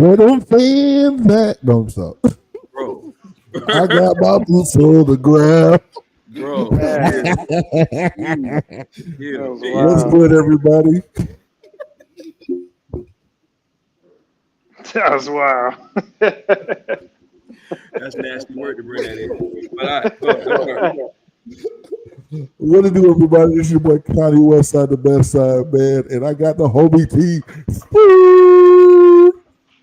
Where them fans at? Don't stop. bro. I got my boots on the ground. Bro, Man, get that him. was What's wild. good, everybody? That was wild. That's nasty word to bring that in. But all right, go ahead. What to do, everybody? This your boy Connie Westside, the best side, man. And I got the homie T Spoon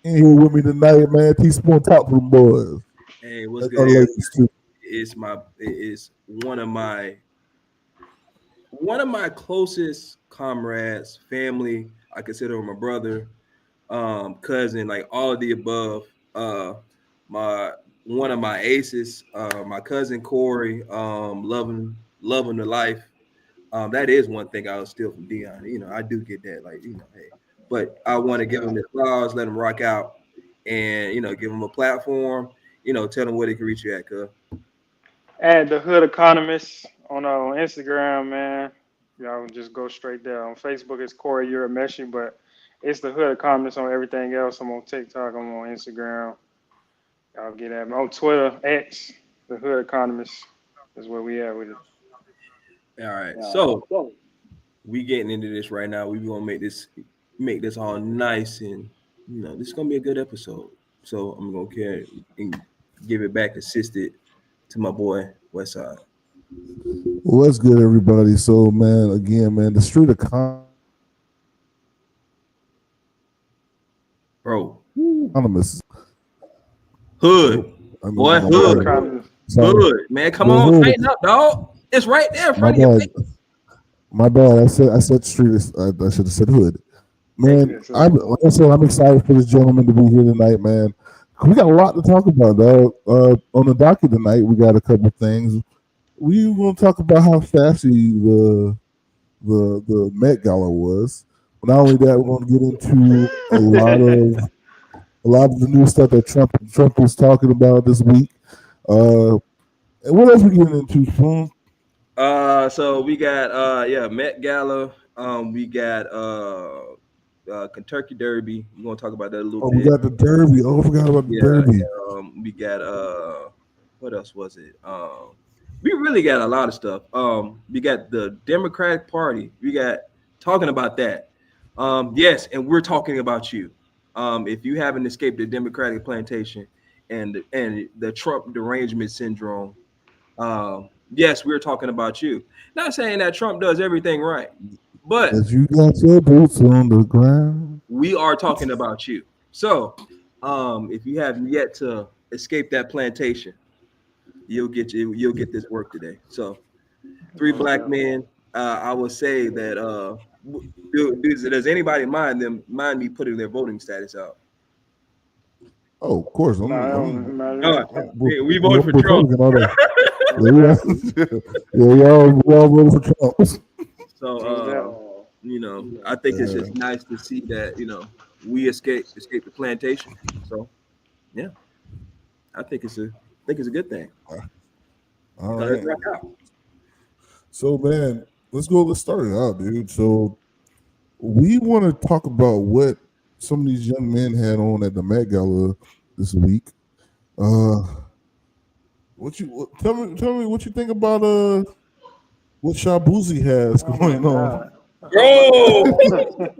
in here with me tonight, man. Teaspoon, talk to them boys. Hey, what's That's good, our everybody? ladies, too. It's one of my closest comrades, family. I consider him a brother, cousin, like all of the above. My one of my aces, my cousin Corey, loving the life. That is one thing I was steal from Dion. I do get that, like, hey, but I want to give him his flowers, let him rock out, and give him a platform. Tell him where they can reach you at, cuz. And the Hood Economist on Instagram, man. Y'all can just go straight there. On Facebook, it's Corey Urameshi, but it's the Hood Economist on everything else. I'm on TikTok. I'm on Instagram. Y'all get at me. On Twitter, X, the Hood Economist is where we at with it. All right, so we getting into this right now. We gonna make this all nice, and this is gonna be a good episode. So I'm gonna carry and give it back assisted to my boy Westside. What's good, everybody? So, man, again, man, the street Bro, economists. hood, I mean, boy, my Hood hood, bad. Economist. Sorry, hood, man, come the on, hood. tighten up, dog. It's right there in My front of your bad. face. My bad. I said street. I should have said hood. Man, Yes, sir. like I said, I'm excited for this gentleman to be here tonight, man. We got a lot to talk about, dog. On the docket tonight, we got a couple things. We gonna talk about how fancy the Met Gala was. But not only that, we're gonna get into a lot of the new stuff that Trump was talking about this week. And what else we getting into, Spoon? So we got Met Gala. We got Kentucky Derby. We're gonna talk about that a little Oh, we bit. got the Derby. Oh, I forgot about the Yeah. Derby. We got what else was it? We really got a lot of stuff. We got the Democratic Party. We got talking about that. Yes, and we're talking about you. If you haven't escaped the Democratic plantation and the Trump derangement syndrome, yes, we're talking about you. Not saying that Trump does everything right, but As you got your boots on the ground. we are talking about you. So, if you haven't yet to escape that plantation, you'll get this work today. So, three Most black definitely. men. I would say that does anybody mind me putting their voting status out? Oh, of course. No, I don't No, imagine. we voted for Trump. Republican all day. Most Yeah, definitely. we all voted for Trump. So, Most definitely. I think it's Yeah. just nice to see that we escape the plantation. So, yeah, I think it's a good thing. All So let's right. rock out. So, man, let's start it out, dude. So, we want to talk about what some of these young men had on at the Met Gala this week. Uh, tell me what you think about what Shabuzi has Oh my going on. God. Oh my Bro, God.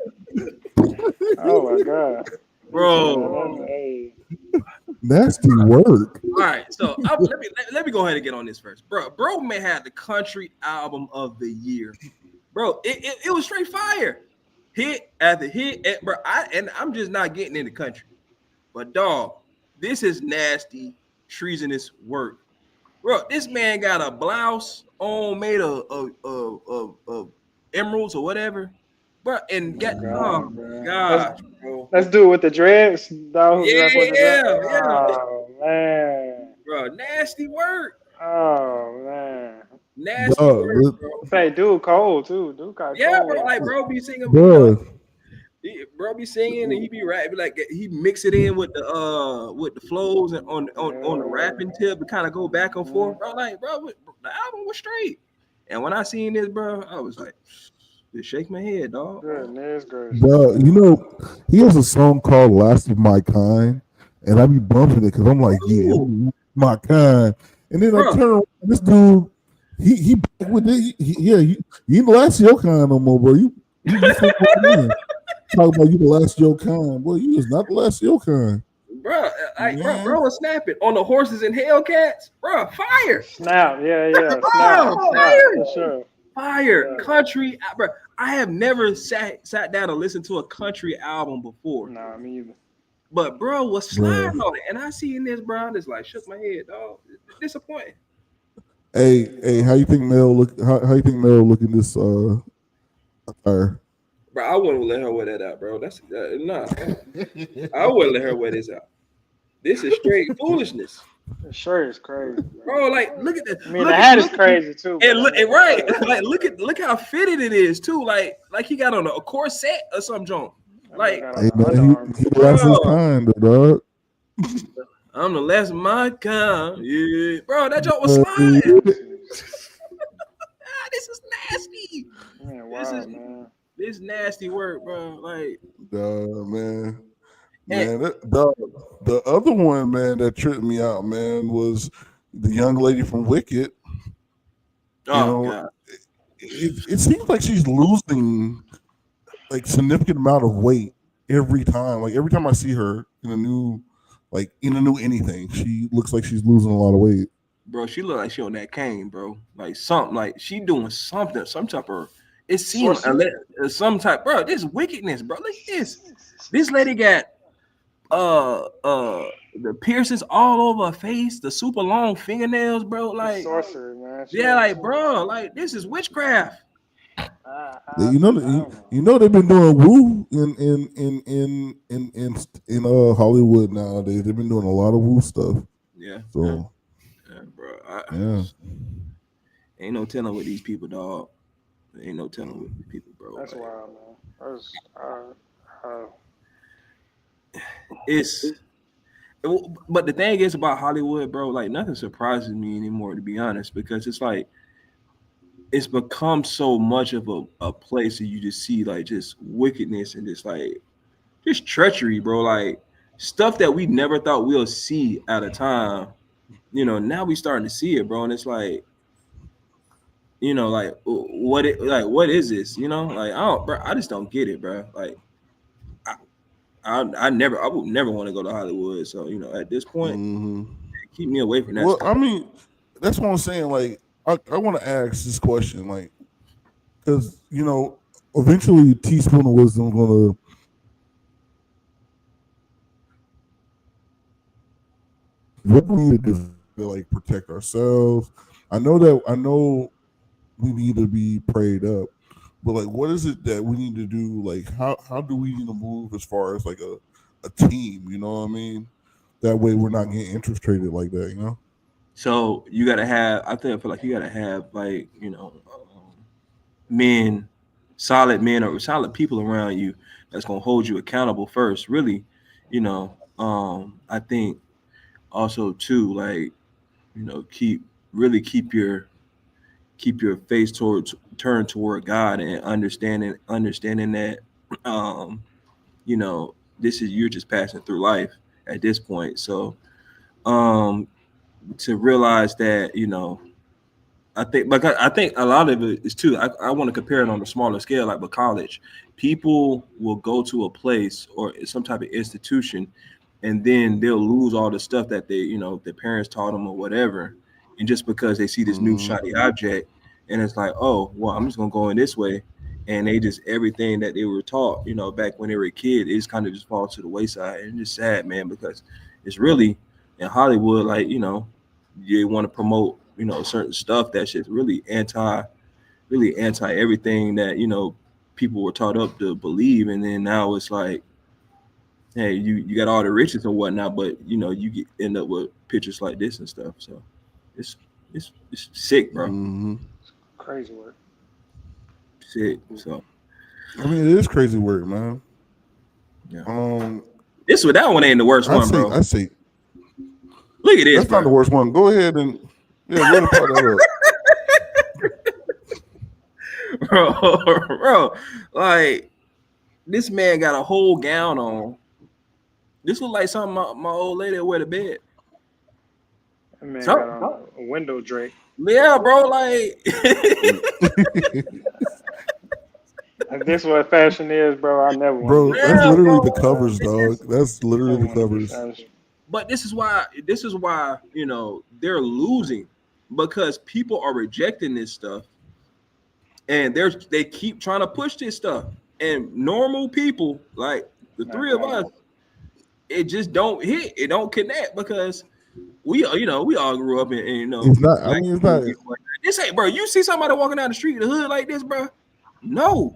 Oh my God. Man, bro. that, hey. Nasty work. All right, so let me go ahead and get on this first, bro. Bro may have the country album of the year, bro. It was straight fire, hit after hit, bro. I'm just not getting in the country, but dog, this is nasty, treasonous work, bro. This man got a blouse on made of emeralds or whatever, bro, and My get oh God, my bro. gosh, bro. Let's do it with the dreads. Dog, Yeah, like with the dreads. yeah, Oh man. bro. Nasty work, Oh man. nasty Dog, work, bro. Say, dude, cold too. Dude got Yeah, bro. cold. Like, bro, be singing, bro. bro, be singing, and he be rapping like he mix it in with the flows and on the Yeah. rapping tip to kind of go back and Mhm. forth. Bro, like, bro, the album was straight. And when I seen this, bro, I was like, Just shake my head, dog. Goodness gracious. But you know, he has a song called "Last of My Kind," and I be bumping it because I'm like, yeah, Ooh, my kind. And then I bro. turn around, this dude, he back with it. Yeah, you ain't the last of your kind no more, bro. You fit right in. Talk about you the last of your kind, boy. You is not the last of your kind. Bro, Yeah, bro was snapping on the horses and Hellcats, bro. Fire, Snap, yeah, snap, bro, snap fire, for sure. fire. Yeah. Country, bro. I have never sat down and listened to a country album before, Nah, me either. but bro was bro. sliding on it, and I see in this, bro. I just like shook my head, dog. Disappointing. Hey, how you think Mel look? How you think Mel look in this attire? Bro, I wouldn't let her wear that out, bro. That's nah. I wouldn't let her wear this out. This is straight foolishness, The shirt is crazy, bro. bro. Like, look at this. I mean, the hat is crazy too. And look, and right, like look how fitted it is too. Like he got on a corset or some joint. Like, Hey man, he the last of his kind, dog. I'm the last of my kind. Yeah, bro, that joint was sliding. This is nasty. Man, This is man. this nasty work, bro. Like, Man. and, Man, the other one, man, that tripped me out, man, was the young lady from Wicked. You oh know, god, it seems like she's losing like significant amount of weight every time. Like every time I see her in a new anything, she looks like she's losing a lot of weight. bro, she look like she on that cane, bro. Like something, like she doing something, some type of. It seems some type, bro. This wickedness, bro. Look at this. This lady got the piercings all over her face, the super long fingernails, bro. Like sorcery, man. yeah, like bro, like this is witchcraft. You know they've been doing woo in Hollywood nowadays. They've been doing a lot of woo stuff. Yeah, So yeah, bro. yeah. Ain't no telling with these people, dog. Ain't no telling with these people, bro. That's like, wild, man. That's it's but the thing is about Hollywood, bro, like nothing surprises me anymore, to be honest, because it's like it's become so much of a place that you just see like just wickedness and just treachery, bro. Like stuff that we never thought we'll see at a time. Now we starting to see it, bro, and it's like, like what is this? Like I just don't get it, bro. Like I would never want to go to Hollywood. So at this point, keep me away from that. Well, stuff. I mean, that's what I'm saying. Like, I want to ask this question, like, because eventually, Teaspoon of Wisdom gonna what do we need to do to like protect ourselves. I know we need to be prayed up, but like, what is it that we need to do? Like, how do we need to move as far as like a team? You know what I mean? That way, we're not getting infiltrated like that. So you gotta have. I feel like you gotta have like men, solid men or solid people around you that's gonna hold you accountable first. Really, I think also too like keep your face turned toward God and understanding that this is you're just passing through life at this point. So to realize that I think a lot of it is too. I want to compare it on a smaller scale, like with college. People will go to a place or some type of institution, and then they'll lose all the stuff that their parents taught them or whatever, and just because they see this new shiny object, and it's like, oh, well, I'm just gonna go in this way, and they just everything that they were taught, back when they were a kid, it just kind of just falls to the wayside, and it's just sad, man, because it's really in Hollywood, like you want to promote certain stuff that's just really anti everything that people were taught up to believe, and then now it's like, hey, you got all the riches and whatnot, but you end up with pictures like this and stuff. So it's sick, bro. crazy work. Sick. So I mean, it is crazy work, man. yeah. That one ain't the worst one, bro. I say look at this. That's not the worst one. Go ahead and go to part that up. bro, like this man got a whole gown on. This look like something my old lady would wear to bed. That man got So, on a window drape. yeah, bro, like If this what fashion is, bro, I never want to Bro, be that's yeah, fashion. literally the bro. covers, dog. That's literally Never the want to be covers. fashion. But this is why they're losing because people are rejecting this stuff and they keep trying to push this stuff and normal people like the Not three of going. us, it just don't hit, it don't connect because we all grew up in It's not. I black mean, it's not. communities. This ain't, bro. You see somebody walking down the street in the hood like this, bro? No,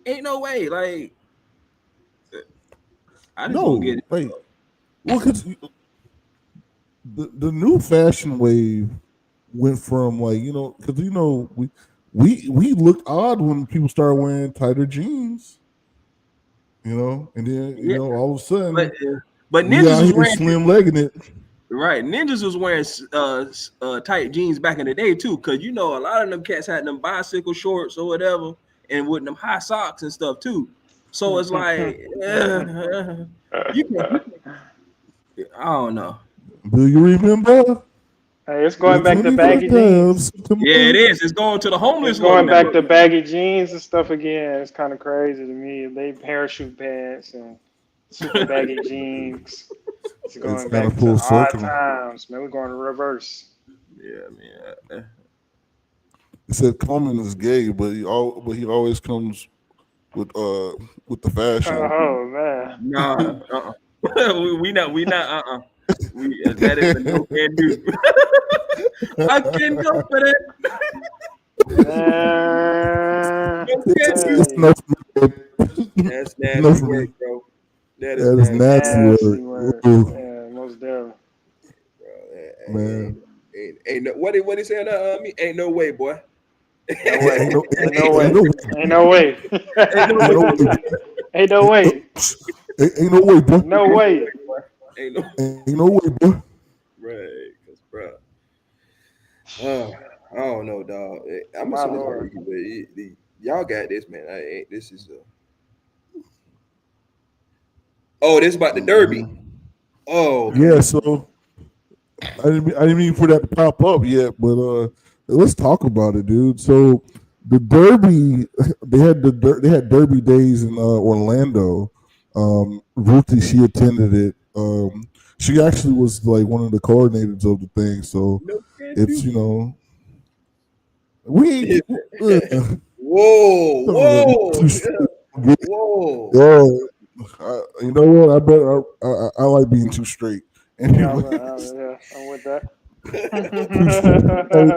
ain't no way. Like I just don't get No, it. like, well, because the new fashion wave went from like because we looked odd when people started wearing tighter jeans, and then Yeah, all of a but sudden but we ninjas out was here wearing slim legging it. right. Ninjas was wearing tight jeans back in the day too, because a lot of them cats had them bicycle shorts or whatever, and with them high socks and stuff too. So it's like you can I don't know. Do you remember? Hey, it's The going back to 25th baggy of jeans. Yeah, it September. is. It's going to the It's homeless look going now. back to baggy jeans and stuff again. It's kind of crazy to me. They parachute pants and super baggy jeans. It's It's going kind of back to full odd circle. times, man. We're going to reverse. Yeah, man. It said Coleman is gay, but he always comes with with the fashion. Oh man. Nah, we not that is a no can do. I can't go for that. Man. No can do. It's Hey. no That's no nasty for work, me. bro. That is That is nasty nasty work, Nasty work. word. Ooh, Yeah, most definitely. bro. man. Ain't no what he said me? Ain't no way, boy. No Ain't, way. ain't no Ain't no ain't way. no Ain't no way. Ain't no ain't way, no boy. way. Ain't no way. Ain't no way, boy. No way. Ain't no Ain't no way, boy. right, cause bro. I don't know, dog. I'm gonna My say this on lord. you, but y'all got this, man. I ain't. This is oh, this about the Derby. Mhm. Oh, Yeah, okay. so I didn't mean for that to pop up yet, but let's talk about it, dude. So the Derby, they had Derby days in Orlando. Ruthie, she attended it. She actually was like one of the coordinators of the thing. So No can it's do. we ain't Whoa, too whoa, straight. whoa. Oh, you know what? I like being too straight. Yeah, Anyway, yeah, I'm with that. too, hey,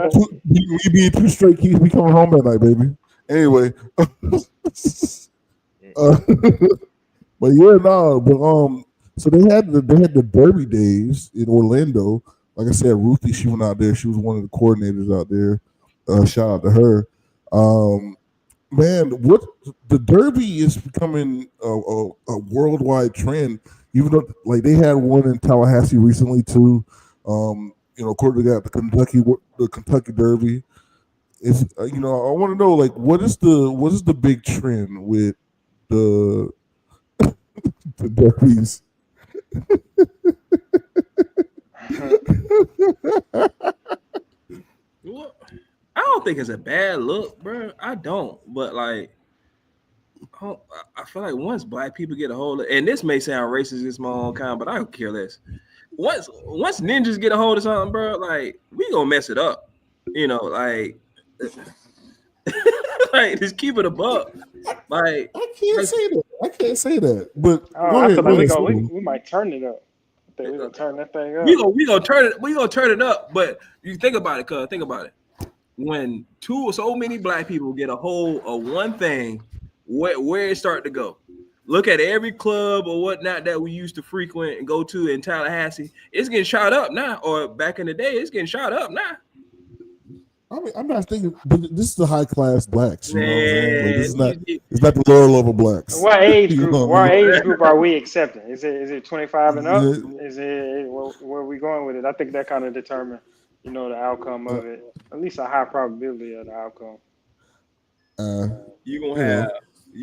me being too straight keeps me coming home at night, baby. Anyway, uh, but yeah, no, but so they had the Derby days in Orlando. Like I said, Ruthie, she went out there. She was one of the coordinators out there. Shout out to her. Um, man, what the Derby is becoming a worldwide trend. Even though, like, they had one in Tallahassee recently too. Of course, they got the Kentucky Derby. Is I want to know, like, what is the big trend with the the Derbies? Well, I don't think it's a bad look, bro. I don't, but like, I feel like once black people get a hold of, and this may sound racist, it's my own kind, but I don't care less. Once ninjas get a hold of something, bro, like we gonna mess it up. Like, like just keep it a buck. Like, I can't like say that. I can't say that. But Oh, go I ahead. feel Go like we ahead. go Stu. we might turn it up. I think we're gonna turn that thing we up. gonna we gonna turn it we gonna turn it up. But you think about it, cuz think about it. When two or so many black people get a hold of one thing, where it start to go. Look at every club or whatnot that we used to frequent and go to in Tallahassee. It's getting shot up now, or back in the day, it's getting shot up now. I mean, I'm not thinking, but this is the high class blacks. You know what I'm saying? Like, this Man, is not. It's not the lower level blacks. What age you group? know what I What mean? age group are we accepting? Is it 25 and up? Yeah, Is it where are we going with it? I think that kind of determine, the outcome uh, of it. At least a high probability of the outcome. You you know,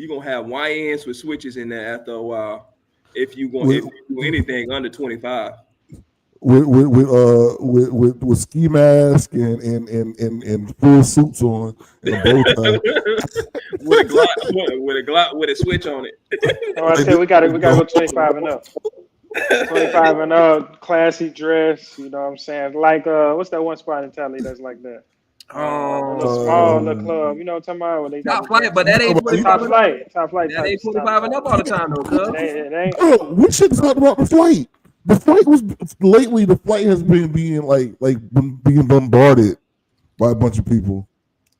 gonna have YNs with switches in there after a while. If with you do anything under 25. with ski mask and full suits on and a bow tie. with a Glock with a switch on it. Oh, I Like said we gotta the go 25 and up. 25 and up, classy dress. You know what I'm saying? Like what's that one spot in Cali that's like that? A little small little Um, club. You know what I'm talking about? Where they got Top the flight, dress. but that ain't you 25 and up. Top flight That type ain't top 25 and spot. up all the time though, cuz. It ain't. Oh, we should have talked about the flight. The flight was lately. The flight has been being being bombarded by a bunch of people.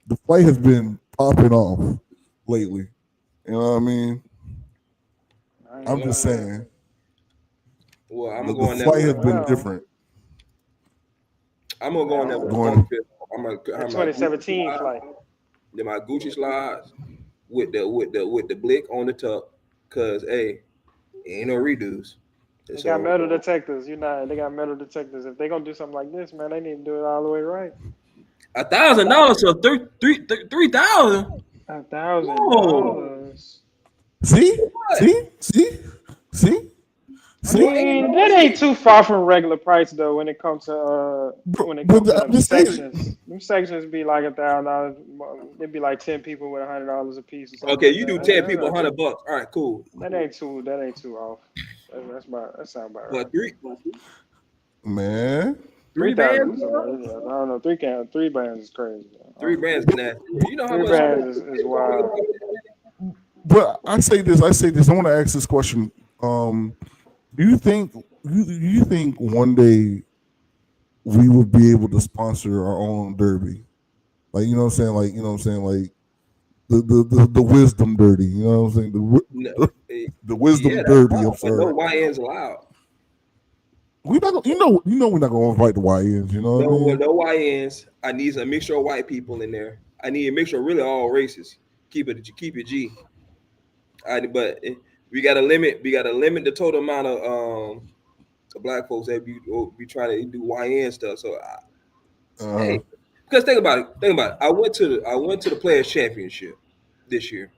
The flight has been popping off lately. You know what I mean? I ain't I'm know just that. saying Well, the flight has been different. I'm gonna go in there with a Well, funky Going, fit. I'm gonna the have my Gucci 2017 slides, flight. then my Gucci slides with the blick on the top. Cause hey, ain't no redos. They got So metal detectors. They got metal detectors. If they gonna do something like this, man, they need to do it all the way right. $1,000, so 3,000. A thousand Whoa, dollars. see, what? see, see, see, I see. What ain't mean, no that ain't redo? too far from regular price though. When it comes to I'm them just saying. sections, them sections be like $1,000. It'd be like 10 people with $100 a piece or something Okay, like you do that. 10 people, $100. All right, cool. That ain't too. That ain't too off. That sound about right. But three Man, three Three bands, thousand is I don't know. Three bands is crazy. three bands can ask. You know how Three much? bands is wild. but I say this. I say this. I want to ask this question. Do you think you think one day we would be able to sponsor our own derby? Like you know what I'm saying? Like you know what I'm saying? Like the wisdom dirty. You know what I'm saying? No, The yeah, wisdom that's derby. fine, I'm but no sorry. YNs allowed. We not gonna, you know we're not gonna invite the YNs. You know what I No, mean? no YNs. I need a mixture of white people in there. I need a mixture of really all races. Keep it G. But we got to limit. We got to limit the total amount of black folks that be trying to do YN stuff. So Uh, hey, because think about it. Think about it. I went to the Players Championship this year,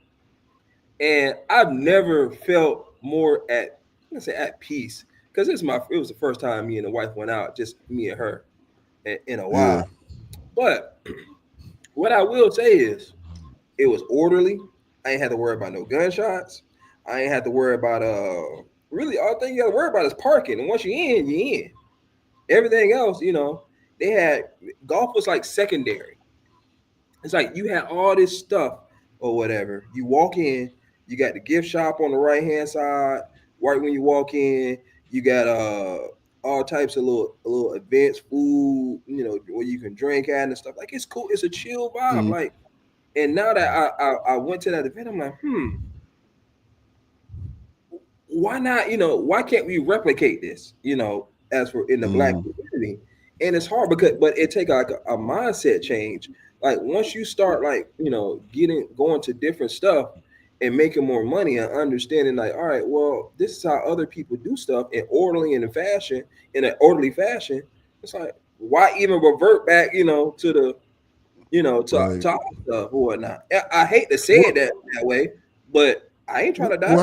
and I've never felt more I'm gonna say at peace because it was the first time me and the wife went out, just me and her, in a yeah. while. But what I will say is it was orderly. I ain't had to worry about no gunshots. I ain't had to worry about really all thing you gotta worry about is parking. And once you're in, you're in. Everything else, they had golf was like secondary. It's like you had all this stuff or whatever. You walk in, you got the gift shop on the right hand side. Right when you walk in, you got all types of little advanced food, where you can drink at and stuff. Like it's cool. It's a chill vibe. Mm, Like, and now that I went to that event, I'm like, why not? Why can't we replicate this? As for in the black mm, community, and it's hard but it take like a mindset change. Like once you start like going to different stuff and making more money and understanding like, all right, well, this is how other people do stuff in an orderly fashion. It's like why even revert back, to the right. to our stuff or whatnot. I hate to say Well, it that way, but I ain't trying to die. well,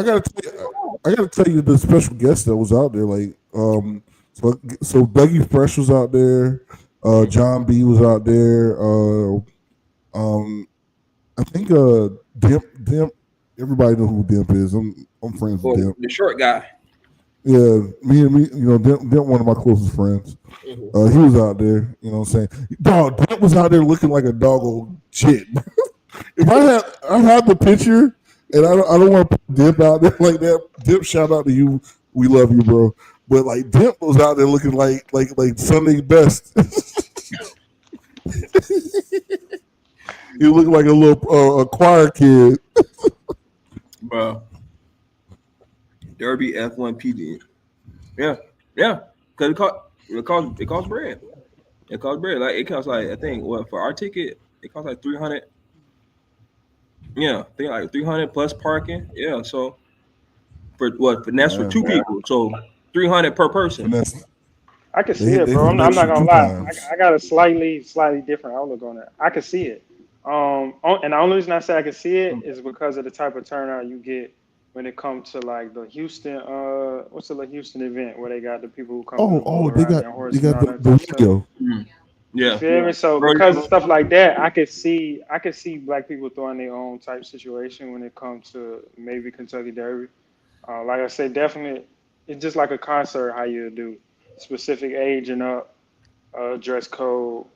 I gotta tell you the special guest that was out there. Like, so Dougie Fresh was out there. John B was out there. Um, I think Dimp. Everybody know who Dimp is. I'm friends with Or Dimp. the short guy. Yeah, me, Dimp one of my closest friends. Mhm. He was out there. You know what I'm saying? Dog, Dimp was out there looking like a doggo shit. If I had the picture, and I don't want to put Dip out there like that. Dip, shout out to you. We love you, bro. But like Dip was out there looking like Sunday best. He looked like a little a choir kid. Bro. Derby F1 PD. Yeah, yeah. Because it costs bread. It costs bread. Like it costs like I think what for our ticket it costs like 300. Yeah, I think like 300 plus parking. Yeah, so for that's for two Man, people. So 300 per person. finesse. I can see They it, they bro. I'm finesse not you gonna two lie. times. I got a slightly different outlook on it. I can see it. And the only reason I say I can see it is because of the type of turnout you get when it comes to like the Houston, what's the Houston event where they got the people who come with a boat They riding got their horse and all that the type of stuff. video. Mm. You Yeah. feel me? So Bro, because of stuff like that, I could see black people throwing their own type situation when it comes to maybe Kentucky Derby. Like I said, definitely, it's just like a concert. How you do specific age and up, dress code,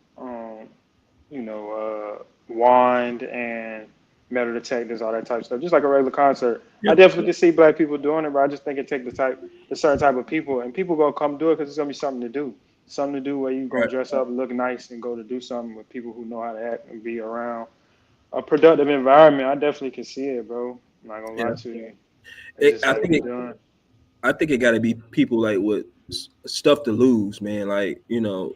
wind and metal detectors, all that type of stuff. Just like a regular concert. I yeah. definitely can see black people doing it, but I just think it take the certain type of people, and people gonna come do it because it's gonna be something to do where you gonna Right. dress up, look nice, and go to do something with people who know how to act and be around a productive environment. I definitely can see it, bro. I'm not gonna lie Yeah. to you. It just I had to think be it. done. I think it got to be people like with stuff to lose, man. Like I'm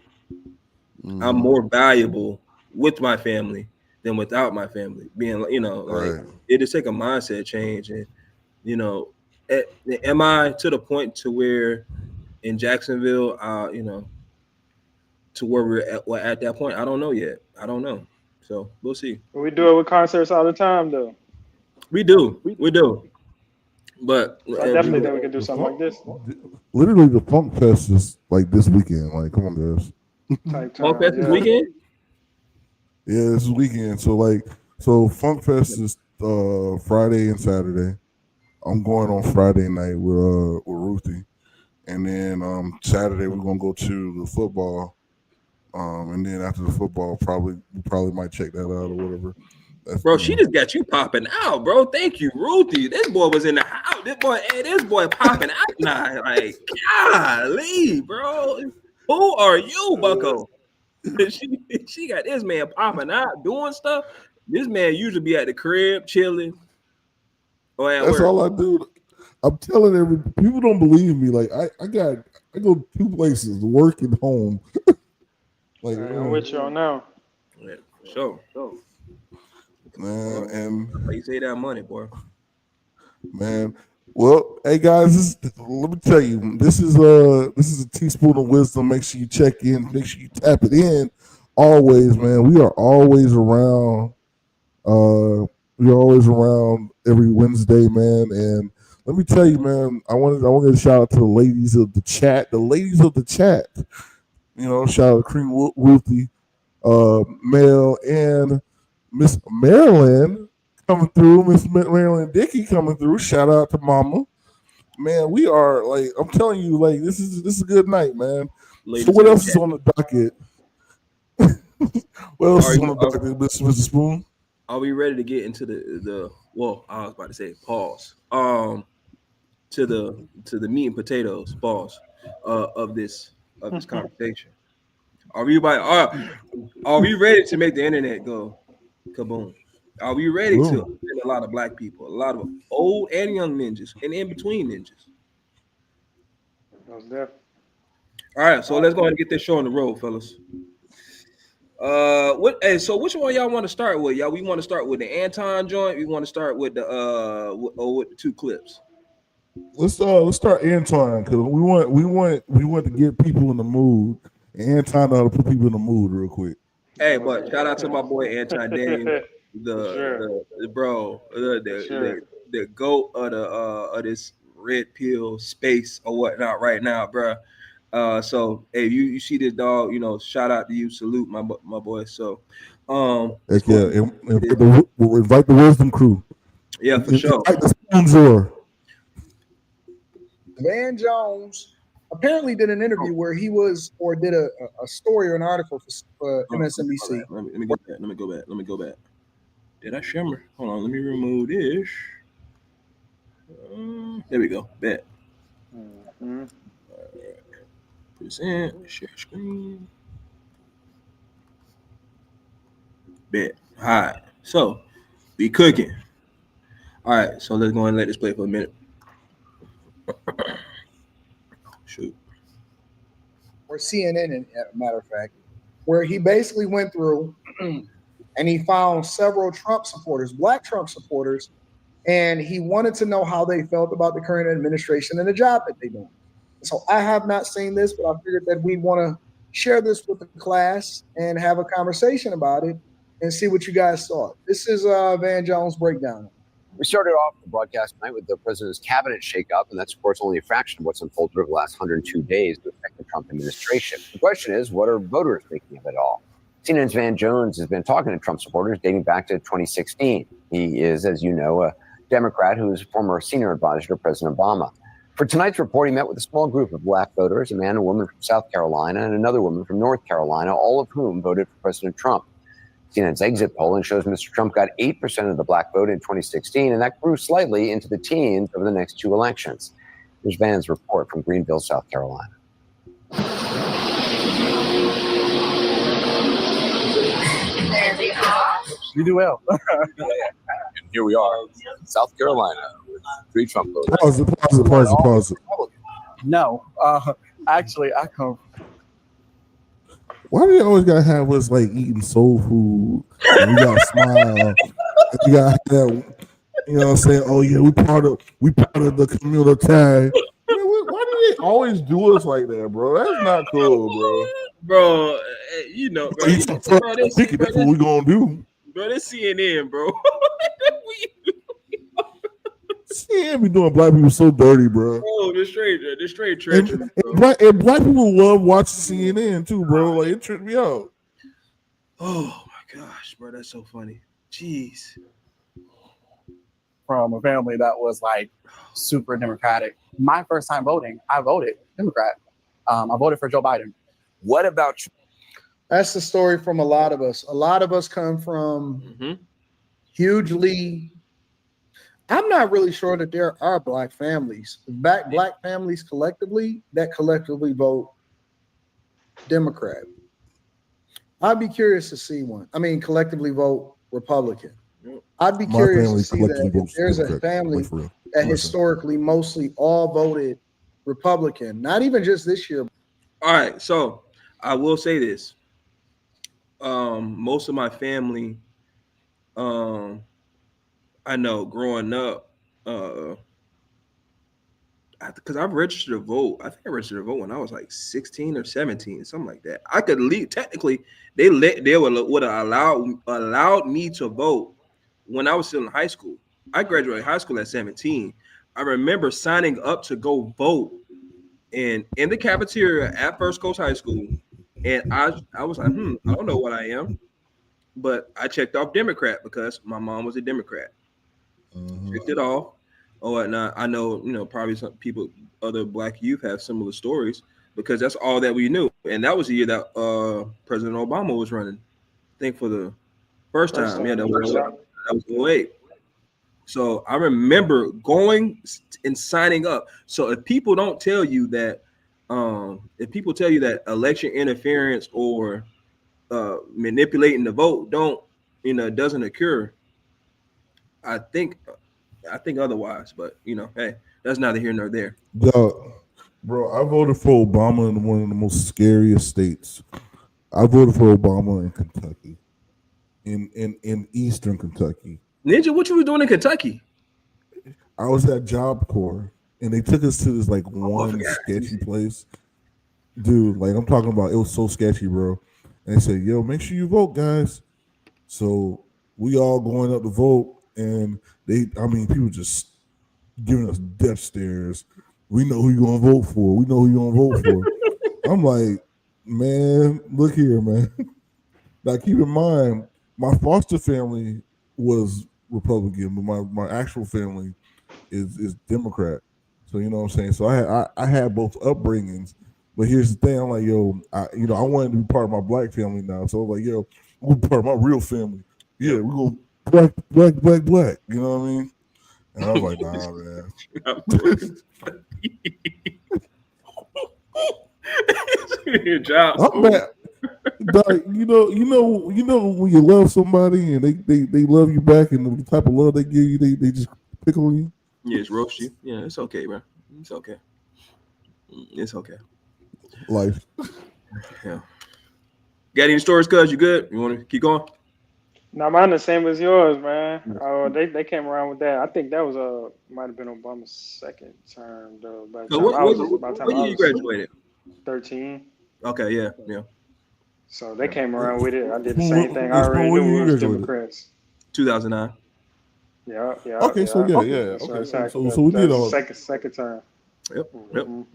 Mm-hmm. more valuable with my family than without my family. Being, like Right. it just take a mindset change, and you know, a- am I to the point to where in Jacksonville, to where we're at that point? I don't know yet. I don't know. So we'll see. But we do it with concerts all the time, though. We do. But So I Dude, definitely think we can do the something like this literally the Funk Fest is like this weekend. Like, come on, guys. type Funk time. Fest this Yeah. weekend. Yeah, this is weekend. So Funk Fest is Friday and Saturday. I'm going on Friday night with Ruthie, and then Saturday we're gonna go to the football. And then after the football, we probably might check that out or whatever. That's Bro, she just got you popping out, bro. Thank you, Ruthie. This boy was in the house. This boy popping out now. Like, golly, bro. Who are you, Bucko? she got this man popping out, doing stuff. This man usually be at the crib, chilling, or at that's work. all I do. I'm telling people don't believe me. Like I go two places, work and home. Like Hey, I'm with you on now. Yeah, for sure. man, Well, and like you say that money, boy. man. Well, hey guys, let me tell you, this is a teaspoon of wisdom. Make sure you check in. Make sure you tap it in. Always, man. We are always around. We're always around every Wednesday, man. And let me tell you, man, I want to give a shout out to the ladies of the chat. The ladies of the chat. Shout out to Cream Ruthie, Mel, and Miss Marilyn coming through. Miss Marilyn Dickey coming through. Shout out to Mama. Man, we are like I'm telling you, like this is a good night, man. So Ladies what of the else is chat. on the docket? What else Are is on you the docket, Mr. Spoon? are we ready to get into the well, I was about to say pause. To the meat and potatoes, pause, of this conversation. Are we about are we ready to make the internet go kaboom? Are we ready to Boom. offend a lot of black people, a lot of old and young ninjas, and in between ninjas? Most definitely. All right, so let's go ahead and get this show on the road, fellas. So which one y'all want to start with? Y'all, we want to start with the Anton joint. We want to start with with the two clips. Let's start Antoine because we want to get people in the mood. And Antoine know how to put people in the mood real quick. Hey, but shout out to my boy Anton Daniel, For sure. the bro, For sure. the goat of this red pill space or whatnot right now, bro. So hey, you see this dog, shout out to you, salute my boy. So, let's Heck go yeah, ahead and and get invite the wisdom crew. yeah, for sure. Invite the spoon drawer. Van Jones apparently did an interview where he was, or did a story or an article for MSNBC. Let me go back. Let me go back. Did I shimmer? Hold on. Let me remove this. There we go. Bet. Mhm. Present. Share screen. Bet. All right. So we cooking. All right. So let's go and let this play for a minute. Shoot. Or CNN, as a matter of fact, where he basically went through and he found several Trump supporters, black Trump supporters, and he wanted to know how they felt about the current administration and the job that they're doing. So I have not seen this, but I figured that we want to share this with the class and have a conversation about it and see what you guys thought. This is Van Jones breakdown. We started off the broadcast tonight with the president's cabinet shakeup, and that's, of course, only a fraction of what's unfolded over the last 102 days to affect the Trump administration. The question is, what are voters thinking of it all? CNN's Van Jones has been talking to Trump supporters dating back to 2016. He is, as you know, a Democrat who is a former senior advisor to President Obama. For tonight's report, he met with a small group of black voters, a man and woman from South Carolina and another woman from North Carolina, all of whom voted for President Trump. CNN's exit polling shows Mr. Trump got 8% of the black vote in 2016, and that grew slightly into the teens over the next two elections. Here's Van's report from Greenville, South Carolina. You do well. And here we are, South Carolina, with 3 Trump voters. Pause it. No, actually, I come. Why do you always gotta have us like eating soul food? And we gotta smile. And we gotta have, you know what I'm saying? Oh yeah, we part of the community. Man, why do they always do us like that, bro? That's not cool, bro. Bro, you know, bro. That's what we gonna do. Bro, this CNN, bro. CNN be doing black people so dirty, bro. Oh, the straight treacherous, And black people love watching CNN too, bro. Like it tripped me out. Oh my gosh, bro, that's so funny. Jeez. From a family that was like super Democratic. My first time voting, I voted Democrat. I voted for Joe Biden. What about you? That's the story from a lot of us. A lot of us come from hugely. I'm not really sure that there are black families, black families collectively that collectively vote Democrat. I'd be curious to see one. I mean, collectively vote Republican. I'd be curious to see that if there's a family that historically mostly all voted Republican, not even just this year. All right, so I will say this. Most of my family, I know growing up, because I've registered to vote. I think I registered to vote when I was like 16 or 17, something like that. I could leave. Technically, they would have allowed me to vote when I was still in high school. I graduated high school at 17. I remember signing up to go vote in the cafeteria at First Coast High School, and I was like, I don't know what I am, but I checked off Democrat because my mom was a Democrat. Checked it off. Oh, and I know, probably some people, other black youth have similar stories because that's all that we knew. And that was the year that President Obama was running, I think for the first time. Yeah, that was 08. So I remember going and signing up. So if people don't tell you that, if people tell you that election interference or manipulating the vote doesn't occur, I think otherwise, but hey, that's neither here nor there. Bro, I voted for Obama in one of the most scariest states. I voted for Obama in Kentucky, in Eastern Kentucky. Ninja, what you was doing in Kentucky? I was at Job Corps, and they took us to this like one sketchy place, dude. Like I'm talking about, it was so sketchy, bro. And they said, "Yo, make sure you vote, guys." So we all going up to vote. And people just giving us death stares. We know who you're gonna vote for. We know who you're gonna vote for. I'm like, man, look here, man. Now keep in mind, my foster family was Republican, but my actual family is Democrat. So you know what I'm saying. So I had both upbringings. But here's the thing, I'm like, yo, I wanted to be part of my black family now. So I was like, yo, we're part of my real family. Yeah, we're gonna black. You know what I mean? And I was like, nah, man. I'm bad. Like, you know when you love somebody and they love you back, and the type of love they give you, they just pick on you. Yeah, it's roast you. Yeah, it's okay, bro. It's okay. It's okay. Life. Yeah. Got any stories, cuz? You good? You want to keep going? No, mine the same as yours, man. They came around with that. I think that was might have been Obama's second term though. What year you graduated? 13. Okay, yeah. So they came around with it. I did the Spoon, same thing. I already when knew you it was graduated? Democrats. 2009. Yeah. Okay, so yeah. So Okay, exactly. so we did That's all. second time. Yep. Mhm.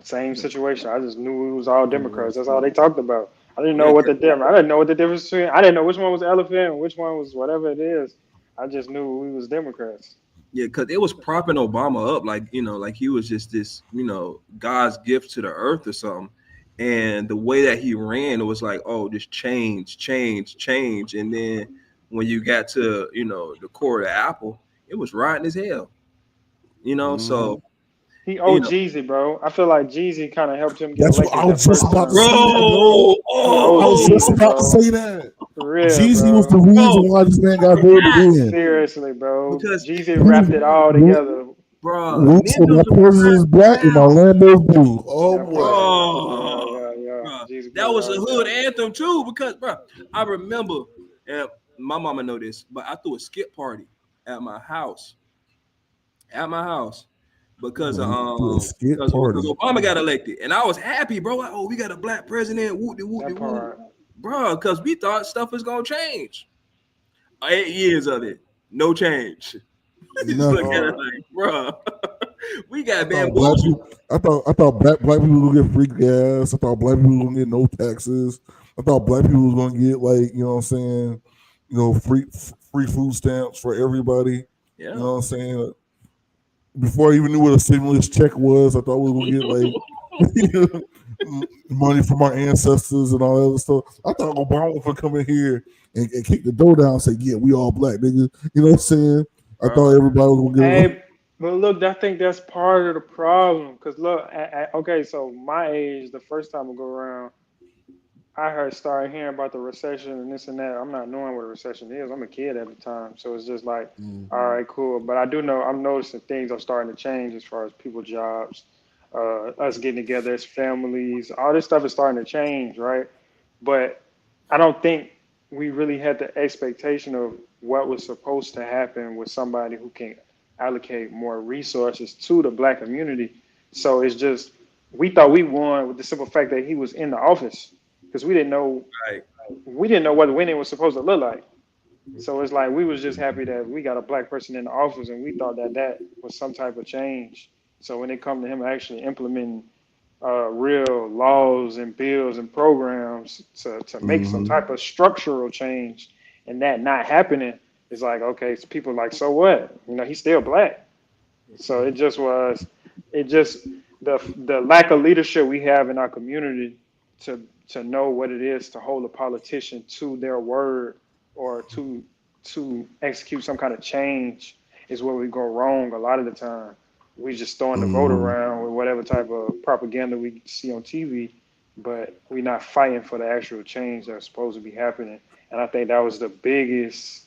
Same situation. I just knew it was all Democrats. That's all they talked about. I didn't Yeah, know what the difference. I didn't know what the difference between. I didn't know which one was elephant and which one was whatever it is. I just knew we was Democrats. yeah, because it was propping Obama up, like like he was just this, God's gift to the earth or something. And the way that he ran, it was like, oh, just change, change, change. And then when you got to, the core of the apple, it was rotten as hell. So He you owed know, Jeezy, bro. I feel like Jeezy kind of helped him get That's what I elected that was just first about to time. bro, say that, bro. He I owed was just Jeezy, about to bro. say that. For real, Jeezy was the bro. reason bro, why this man got voted in. Seriously, bro. because Jeezy wrapped it all together. bro, We said my niggas was president is black and proud. Orlando's blue. Oh That boy. part. Bro, Yeah. bro, Jeezy that put it was a all hood together. anthem too. Because, bro, I remember, and my mama know this, but I threw a skip party at my house, because Man, do a skit because party. Obama got elected, and I was happy, bro. Like, oh, we got a black president, whoop de whoop de That whoop, part. bro. Because we thought stuff was gonna change. 8 years of it, no change. Just look at it Nothing. Lord. like, bro, we I got thought black bamboozled. people. I thought black people was gonna get free gas. I thought black people was gonna get no taxes. I thought black people was gonna get like what I'm saying, free food stamps for everybody. You Yeah. know what I'm saying? Before I even knew what a stimulus check was, I thought we were gonna get like money from our ancestors and all that other stuff. I thought Obama was gonna come in here and kick the door down and say, "Yeah, we all black niggas." You know what I'm saying? I Bro. thought everybody was gonna get. Hey, but look, I think that's part of the problem. Cause look, okay, so my age, the first time I go around, I started hearing about the recession and this and that. I'm not knowing what a recession is. I'm a kid at the time, so it's just like, all right, cool. But I do know I'm noticing things are starting to change as far as people jobs, us getting together as families. All this stuff is starting to change, right? But I don't think we really had the expectation of what was supposed to happen with somebody who can allocate more resources to the black community. So it's just we thought we won with the simple fact that he was in the office because Right. we didn't know what winning was supposed to look like. So it's like we was just happy that we got a black person in the office, and we thought that that was some type of change. So when it come to him actually implementing real laws and bills and programs to make some Mhm. type of structural change, and that not happening, it's like okay, so people like so what? He's still black. So it just the lack of leadership we have in our community to know what it is to hold a politician to their word or to execute some kind of change is where we go wrong a lot of the time. We just throwing the vote Mhm. around with whatever type of propaganda we see on TV, but we're not fighting for the actual change that's supposed to be happening. And I think that was the biggest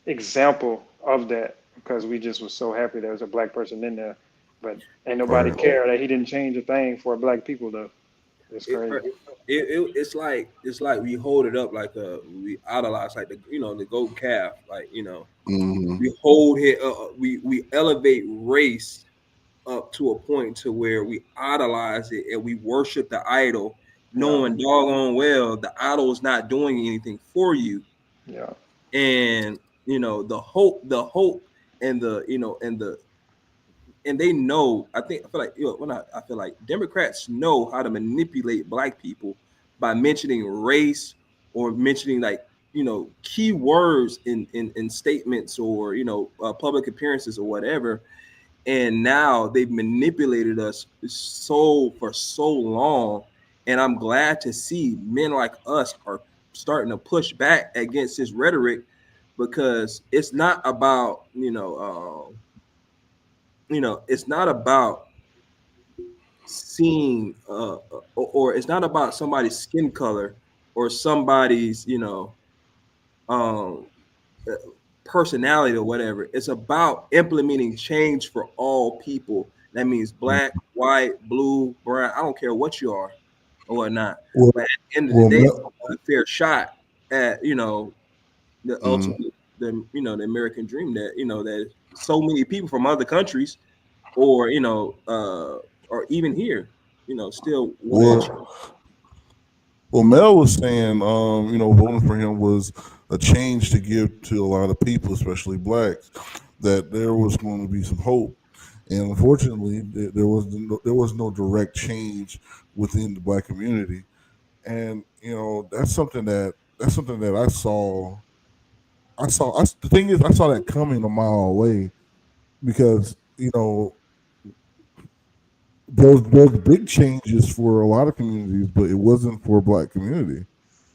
example of that because we just was so happy there was a black person in there, but ain't nobody Right. care that he didn't change a thing for black people though. It's it, crazy. it's like we hold it up like we idolize like the goat calf, like Mhm. we hold it we elevate race up to a point to where we idolize it and we worship the idol, Yeah, knowing doggone well the idol is not doing anything for you. yeah, And the hope and and they know. I feel like when I feel like Democrats know how to manipulate black people by mentioning race or mentioning like key words in statements or public appearances or whatever. And now they've manipulated us for so long. And I'm glad to see men like us are starting to push back against this rhetoric, because it's not about it's not about seeing or it's not about somebody's skin color or somebody's um uh, personality or whatever. It's about implementing change for all people. That means black, white, blue, brown. I don't care what you are or whatnot. Well, But at the end of the well, day, Mel- a fair shot at the mhm. ultimate the American dream that that so many people from other countries or or even here still want to achieve. well, Well, Mel was saying, voting for him was a change to give to a lot of people, especially blacks, that there was going to be some hope. And unfortunately, there was no direct change within the black community. And that's something that I saw. The thing is, I saw that coming a mile away because those big changes for a lot of communities, but it wasn't for a black community.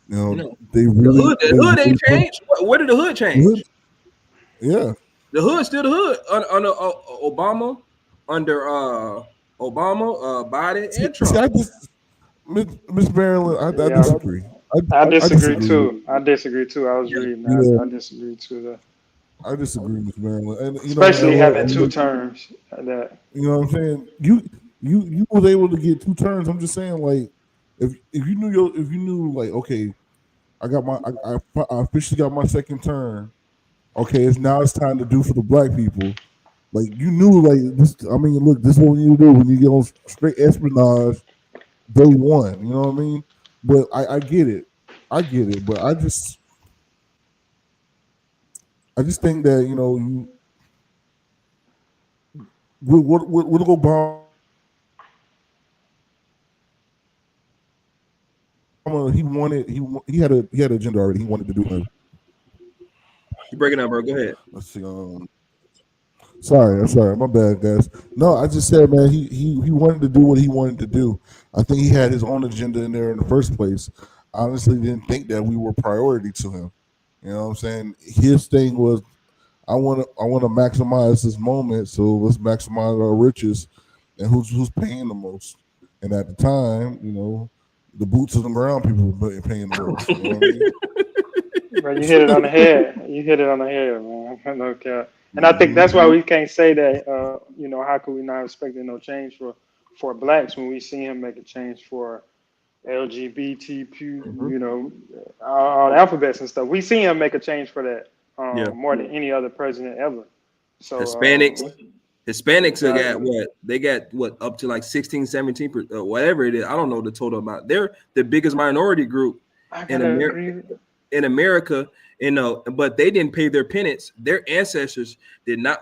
You know, They the really, hood, the they hood really ain't changed. Where did the hood change? good. Yeah. The hood still the hood under Obama, under Obama, Biden, See, and see, Trump. I just Miss Marilyn, I Yeah, disagree. I I disagree disagree. too. I disagree too. I was Yeah. reading. Yeah, I disagree too. I disagree, Miss Marilyn. And Especially having and two look, terms. That you know what I'm saying? You was able to get 2 turns. I'm just saying, like, if you knew, like, okay, I officially got my second turn. Okay, it's time to do for the black people. Like, you knew, like, this. I mean, look, this is what we need to do when you get on straight espionage day one. You know what I mean? But I get it. I get it. But I just think that with Obama, he had an agenda already. He wanted to do it. You breaking up, bro? Go ahead. Let's see. Sorry, my bad, guys. No, I just said, man, he wanted to do what he wanted to do. I think he had his own agenda in there in the first place. I honestly didn't think that we were priority to him. You know what I'm saying? His thing was, I want to maximize this moment, so let's maximize our riches and who's paying the most. And at the time, the boots on the ground people were paying the most. You know what I mean? But you hit it on the head. You hit it on the head, man. No cap. And I think that's Hmm. why we can't say that. How could we not expect no change for blacks when we see him make a change for LGBTQ, Mhm. all the alphabets and stuff. We see him make a change for that Yeah, more than any other president ever. So Hispanics. Hispanics are got exactly, what they got what up to like 16, 17, whatever it is. I don't know the total amount. They're the biggest minority group I in gotta America. agree. In America, but they didn't pay their penance. Their ancestors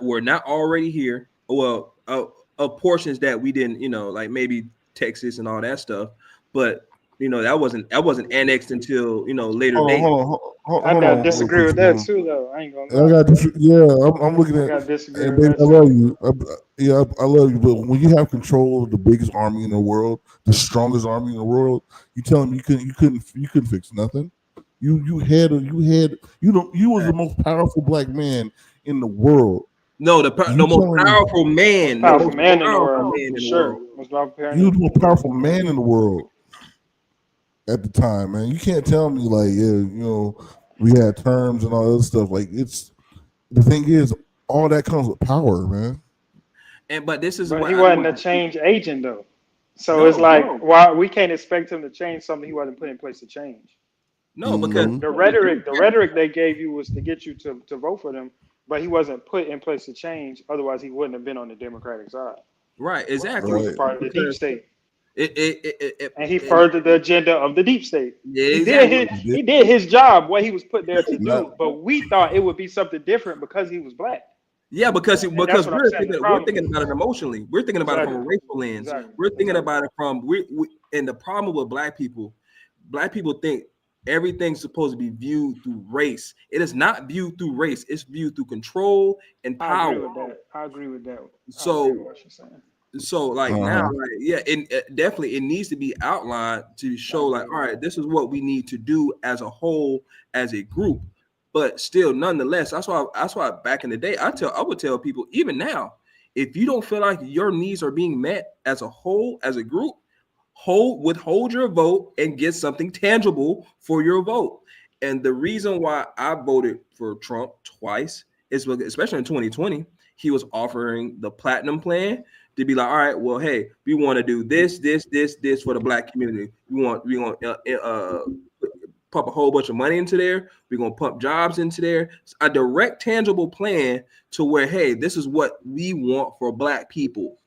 were not already here. Well, of portions that we didn't, like maybe Texas and all that stuff, but that wasn't annexed until later Hold on, date. hold on, I hold gotta on, real disagree quick. with that too, though. I ain't gonna I lie, got bro. yeah. I'm looking I at, gotta disagree and with baby, that I too. love you. Yeah, I love you. But when you have control of the biggest army in the world, the strongest army in the world, you tell them you couldn't fix nothing. You was the most powerful black man in the world. No, You the most telling me powerful Most man, the powerful most man in the powerful world, man for in the sure. world. Most powerful man you was the most in powerful man in the world at the time, man. You can't tell me, like, yeah, we had terms and all that other stuff. Like, it's the thing is, all that comes with power, man. But this is But what he I don't wasn't want a to see. change agent though. So it's No, like why we can't expect him to change something he wasn't put in place to change. no, because Hmm. The rhetoric they gave you was to get you to vote for them, but he wasn't put in place to change. Otherwise, he wouldn't have been on the Democratic side. right, He was exactly. a Right. part of the deep Because state, and he it furthered the agenda of the deep state. yeah, He did exactly. his You did he did his job, what he was put there to not. do. But we thought it would be something different because he was black, Yeah, because and that's because what I'm we're saying. The thinking we're problem thinking is about it emotionally. We're thinking about it from a exactly, racial lens. exactly, We're thinking exactly. about it from and the problem with black people think everything's supposed to be viewed through race. It is not viewed through race. It's viewed through control and I agree power. with that. I agree with that. I agree with So what you're saying. like now, Uh-huh. like yeah, definitely it needs to be outlined to I show like, agree all with right, that. this is what we need to do as a whole, as a group. But still, nonetheless, that's why back in the day, I would tell people, even now, if you don't feel like your needs are being met as a whole, as a group, withhold your vote and get something tangible for your vote. And the reason why I voted for Trump twice is because, especially in 2020, he was offering the platinum plan to be like, all right, well, hey, we want to do this for the black community. We want pump a whole bunch of money into there. We're gonna pump jobs into there. A direct, tangible plan to where, hey, this is what we want for black people.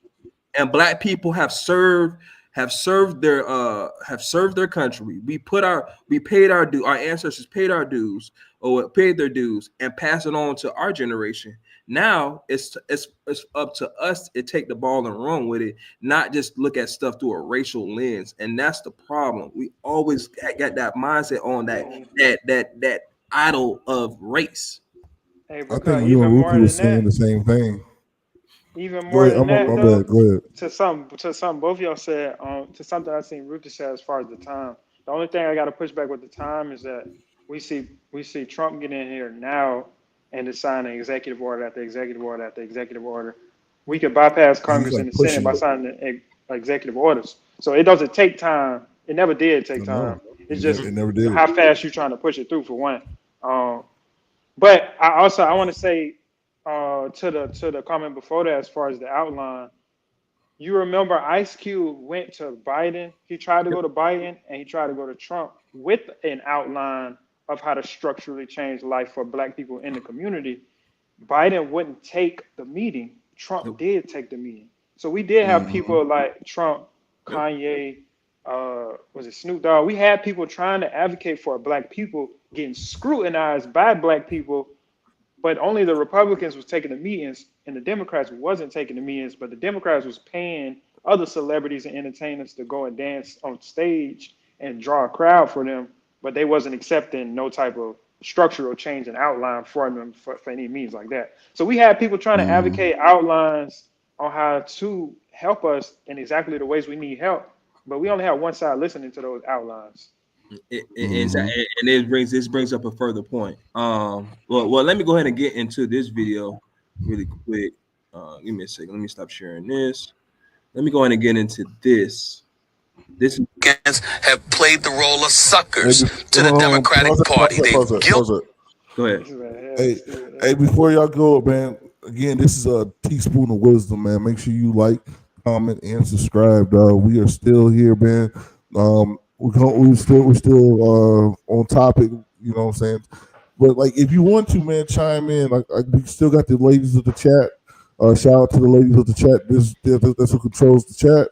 And black people have served have served their country. We paid our due. Our ancestors paid our dues or paid their dues and pass it on to our generation. Now it's up to us to take the ball and run with it, not just look at stuff through a racial lens. And that's the problem. We always got that mindset on that idol of race. Hey, I because think you and even more Ruki was than saying that, the same thing. even Go more ahead. than that My though, bad. Go ahead. to something both of y'all said, to something I seen Ruthie said as far as the time. The only thing I got to push back with the time is that we see Trump get in here now and to sign an executive order after executive order after executive order. We could bypass He's Congress like and the Senate pushing by it. signing executive orders. So it doesn't take time. It never did I take know. time. It's just It never did. how fast you're trying to push it through for one. But I want to say to the comment before that, as far as the outline, you remember Ice Cube went to Biden. He tried to go to Biden and he tried to go to Trump with an outline of how to structurally change life for Black people in the community. Biden wouldn't take the meeting. Trump did take the meeting. So we did have people like Trump, Kanye, was it Snoop Dogg? We had people trying to advocate for Black people getting scrutinized by Black people, but only the Republicans was taking the meetings and the Democrats wasn't taking the meetings, but the Democrats was paying other celebrities and entertainers to go and dance on stage and draw a crowd for them, but they wasn't accepting no type of structural change and outline for them for any means like that. So we had people trying to advocate outlines on how to help us in exactly the ways we need help, but we only have one side listening to those outlines. And this brings up a further point. Well, let me go ahead and get into this video really quick. Give me a second. Let me stop sharing this. Let me go ahead and get into this. This have played the role of suckers to the Pause Democratic it, Party. pause it, They've pause it, guilt. pause it. go ahead. This is a Hey, stupid. hey, before y'all go, man, again, this is a teaspoon of wisdom, man. Make sure you like, comment, and subscribe, dog. We are still here, man. We're still on topic, you know what I'm saying? But like if you want to, man, chime in. Like we still got the ladies of the chat. Shout out to the ladies of the chat. That's who controls the chat.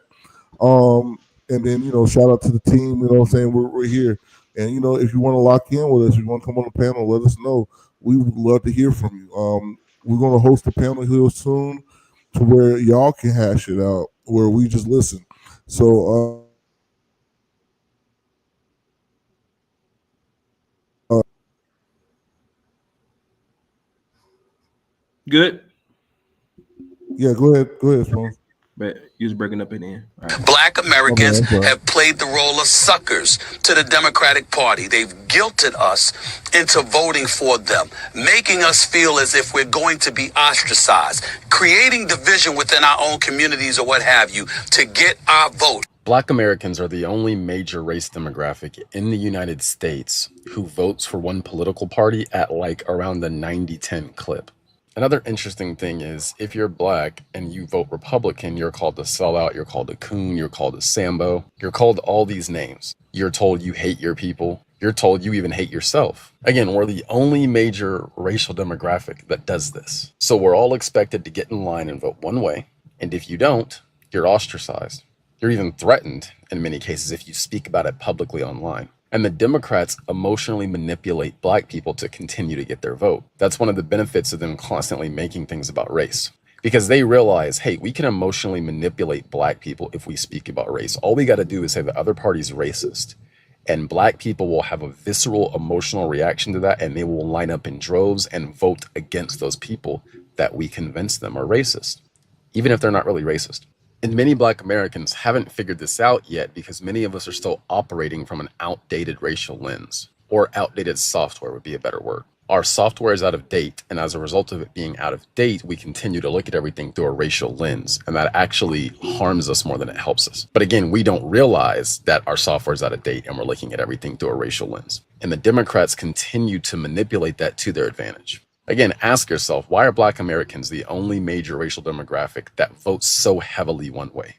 And then shout out to the team. You know what I'm saying? We're here. And if you want to lock in with us, if you want to come on the panel, let us know. We would love to hear from you. We're going to host a panel here soon, to where y'all can hash it out, where we just listen. So. Good. Yeah, go ahead, Spoon. But you was breaking up in the end. All right. Black Americans I'm sorry. have played the role of suckers to the Democratic Party. They've guilted us into voting for them, making us feel as if we're going to be ostracized, creating division within our own communities or what have you to get our vote. Black Americans are the only major race demographic in the United States who votes for one political party at like around the 90-10 clip. Another interesting thing is if you're Black and you vote Republican, you're called a sellout, you're called a coon, you're called a Sambo, you're called all these names. You're told you hate your people. You're told you even hate yourself. Again, we're the only major racial demographic that does this. So we're all expected to get in line and vote one way. And if you don't, you're ostracized. You're even threatened in many cases if you speak about it publicly online. And the Democrats emotionally manipulate Black people to continue to get their vote. That's one of the benefits of them constantly making things about race. Because they realize, hey, we can emotionally manipulate Black people if we speak about race. All we got to do is say the other party's racist. And Black people will have a visceral emotional reaction to that, and they will line up in droves and vote against those people that we convince them are racist, even if they're not really racist. And many Black Americans haven't figured this out yet because many of us are still operating from an outdated racial lens, or outdated software would be a better word. Our software is out of date, and as a result of it being out of date, we continue to look at everything through a racial lens, and that actually harms us more than it helps us. But again, we don't realize that our software is out of date and we're looking at everything through a racial lens. And the Democrats continue to manipulate that to their advantage. Again, ask yourself, why are Black Americans the only major racial demographic that votes so heavily one way?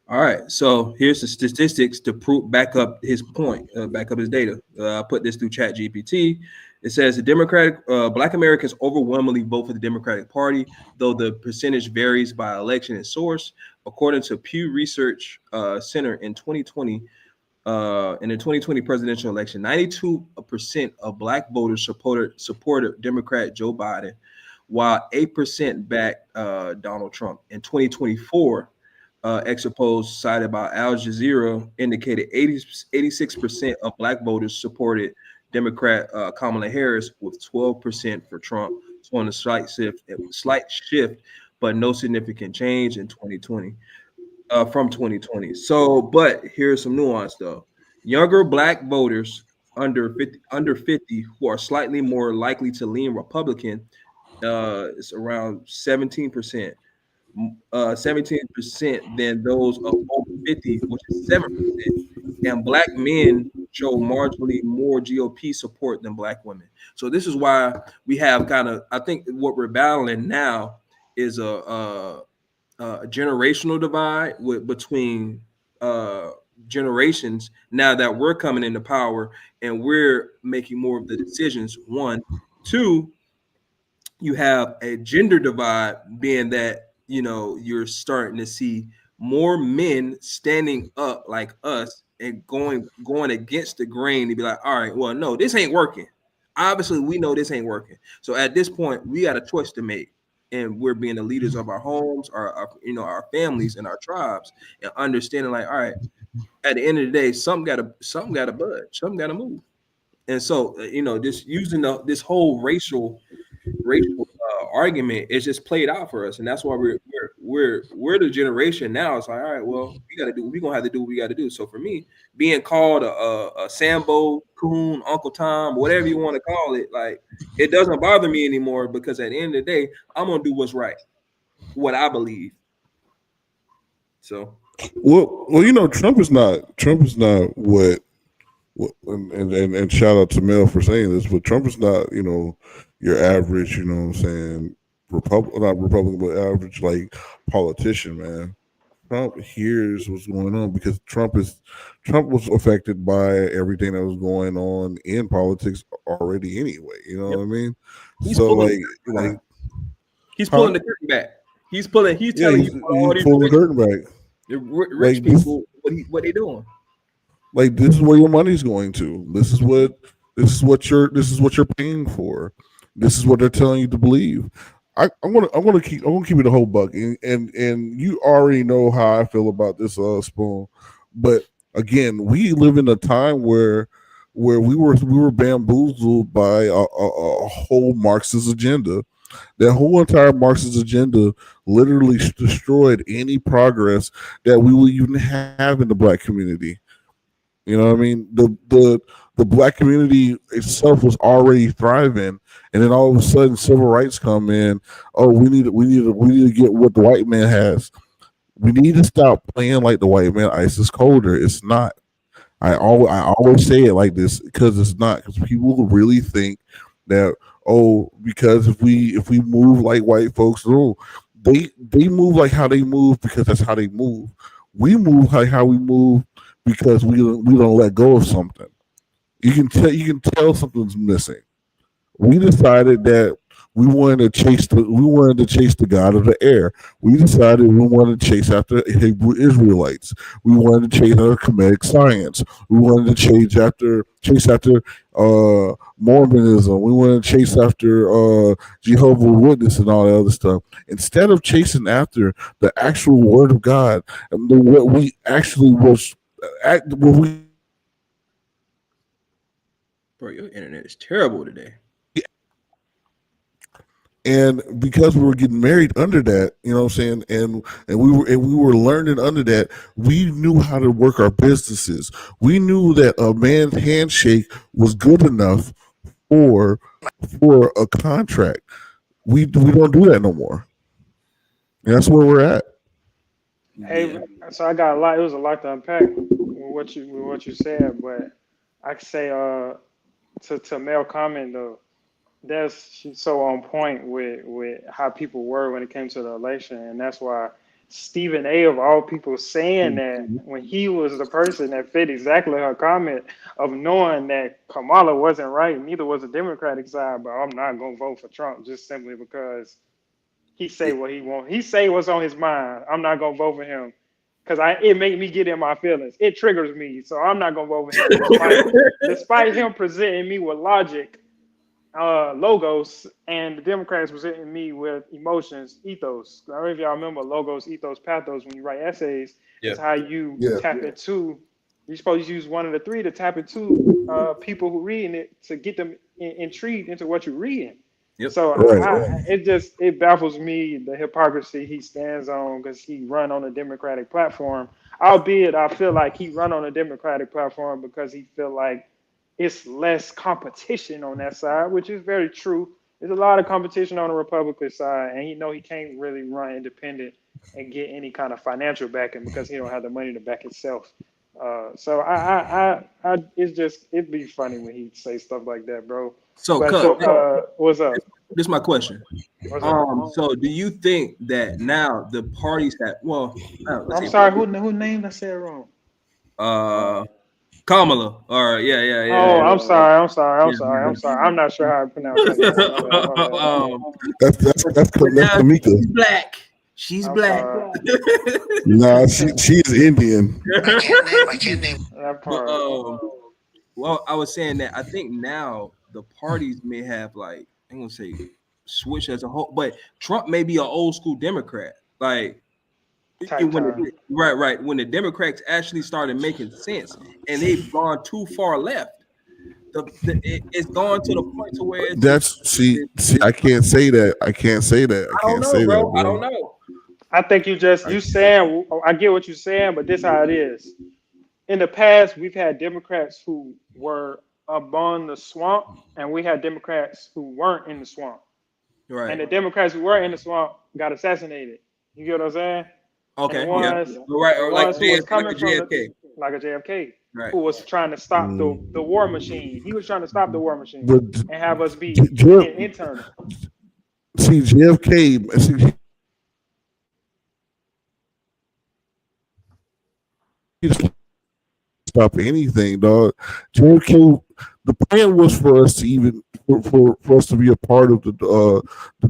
All right. So here's the statistics to back up his point, back up his data. I put this through Chat GPT. It says the Black Americans overwhelmingly vote for the Democratic Party, though the percentage varies by election and source. According to Pew Research Center in 2020, in the 2020 presidential election, 92% of black voters supported Democrat Joe Biden, while 8% backed Donald Trump. In 2024, exit polls cited by Al Jazeera indicated 86% of black voters supported Democrat Kamala Harris, with 12% for Trump. So on a slight shift, but no significant change in 2020 from 2020. So, but here's some nuance though. Younger black voters under 50 who are slightly more likely to lean Republican, it's around 17%. 17% than those of over 50, which is 7%. And black men show marginally more GOP support than black women. So this is why we have kind of, I think what we're battling now is a generational divide between uh, generations now that we're coming into power and we're making more of the decisions. One, two, you have a gender divide, being that you're starting to see more men standing up like us and going against the grain to be like, all right, well, no, this ain't working. Obviously we know this ain't working, so at this point we got a choice to make, and we're being the leaders of our homes, our families and our tribes, and understanding like, all right, at the end of the day, something gotta budge, something gotta move. And so this using this whole racial argument is just played out for us, and that's why we're the generation now. It's like, all right, well, we're gonna have to do what we got to do. So for me, being called a Sambo, Coon, Uncle Tom, whatever you want to call it, like, it doesn't bother me anymore, because at the end of the day, I'm gonna do what's right, what I believe. So Well, Trump is not and shout out to Mel for saying this, but Trump is not, your average, what I'm saying, not Republican, but average like politician, man. Trump hears what's going on because Trump was affected by everything that was going on in politics already anyway. You know yep, what I mean? he's So pulling like, he's huh? pulling the curtain back. He's Yeah, telling you all he's these pulling the curtain back. rich Like this, people what they doing. this is where your money's going to. This is what you're paying for. This is what they're telling you to believe. I want to keep it a whole buck, and you already know how I feel about this spoon. But again, we live in a time where we were bamboozled by a whole Marxist agenda. That whole entire Marxist agenda literally destroyed any progress that we will even have in the black community. You know what I mean? The black community itself was already thriving, and then all of a sudden, civil rights come in. Oh, we need to get what the white man has. We need to stop playing like the white man. Ice is colder. It's not. I always say it like this because it's not. Because people really think that, because if we move like white folks, no, they move like how they move because that's how they move. We move like how we move because we don't let go of something. You can tell something's missing. We decided that we wanted to chase the god of the air. We decided we wanted to chase after Hebrew Israelites. We wanted to chase after Kemetic science. We wanted to chase after Mormonism. We wanted to chase after Jehovah's Witness and all that other stuff. Instead of chasing after the actual Word of God, and what we actually what we Bro, your internet is terrible today. and because we were getting married under that, you know what I'm saying, and we were learning under that, we knew how to work our businesses. We knew that a man's handshake was good enough for for a contract. We don't do that no more. And that's where we're at. Hey, Yeah. so I got a lot. It was a lot to unpack with what you said, but I could say to Mel comment though, that's she's so on point with how people were when it came to the election, and that's why Stephen A. of all people saying that when he was the person that fit exactly her comment of knowing that Kamala wasn't right, neither was the Democratic side, but I'm not gonna vote for Trump just simply because he say what he want. He say what's on his mind. I'm not gonna vote for him because it make me get in my feelings. It triggers me, so I'm not gonna vote for him. Despite him presenting me with logic, logos, and the Democrats presenting me with emotions, ethos. I don't know if y'all remember logos, ethos, pathos. When you write essays, Yeah. it's how you Yeah. tap into. You're supposed to use one of the three to tap into people who reading it to get them intrigued into what you're reading. Yep. So Right. it baffles me the hypocrisy he stands on because he run on a Democratic platform. Albeit I feel like he run on a Democratic platform because he feel like it's less competition on that side, which is very true. There's a lot of competition on the Republican side, and he can't really run independent and get any kind of financial backing because he don't have the money to back himself. So it'd be funny when he say stuff like that, bro. So, But what's up? this is my question. What's up? So do you think that now the parties that I'm sorry, who named I said wrong? Kamala or yeah. Oh, I'm sorry. I'm not sure how I pronounce her name. That's Kamika. She's black. She's I'm black. sorry. Nah, she's Indian. I can't name. That But, part. well, I was saying that I think now the parties may have like I'm gonna say switch as a whole, but Trump may be an old school Democrat. Like Type when time. right when the Democrats actually started making sense and they've gone too far left. It's gone to the point to where it's That's see. I can't say that. I can't say that. I don't know, bro. I don't know. I think you saying, I get what you're saying, but this how it is. In the past, we've had Democrats who were upon the swamp, and we had Democrats who weren't in the swamp. Right. And the Democrats who were in the swamp got assassinated. You get what I'm saying? Okay. And the ones, Right. Or like who was coming like from JFK. like a JFK, Right. who was trying to stop the war machine. He was trying to stop the war machine But and have us be internal. see, JFK. See, he didn't stop anything, dog. JFK. The plan was for us to even for us to be a part of the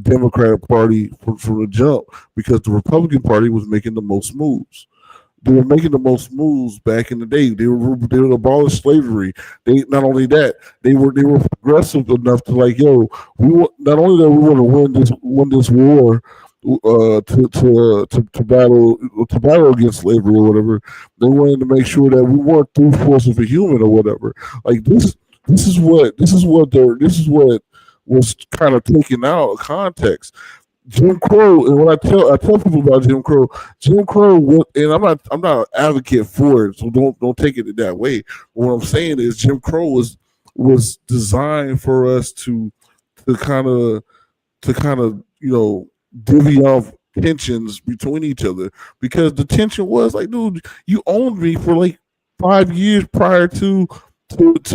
Democratic Party from the jump because the Republican Party was making the most moves. They were making the most moves back in the day. They would abolish slavery. They not only that, they were progressive enough to like, yo, we want not only that we want to win this war to battle against slavery or whatever. They wanted to make sure that we weren't through force of a human or whatever. Like this is what was kind of taken out of context. Jim Crow, and when I tell people about Jim Crow, and I'm not an advocate for it, so don't take it that way. But what I'm saying is Jim Crow was designed for us to kind of divvy off tensions between each other because the tension was like, dude, you owned me for like 5 years prior to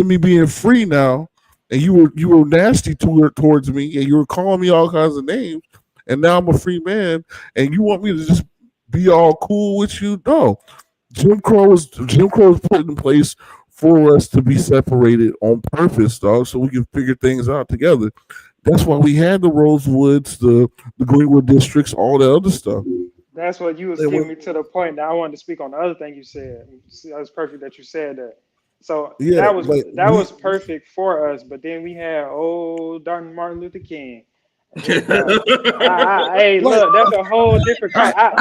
me being free now, and you were nasty towards me, and you were calling me all kinds of names, and now I'm a free man, and you want me to just be all cool with you? No, Jim Crow was put in place for us to be separated on purpose, dog, so we can figure things out together. That's why we had the Rosewoods, the Greenwood districts, all that other stuff. That's what you was getting me to the point that I wanted to speak on the other thing you said. See, that was perfect that you said that. So Yeah, that was perfect for us, but then we had old Dr. Martin Luther King. Hey, look, that's a whole different. I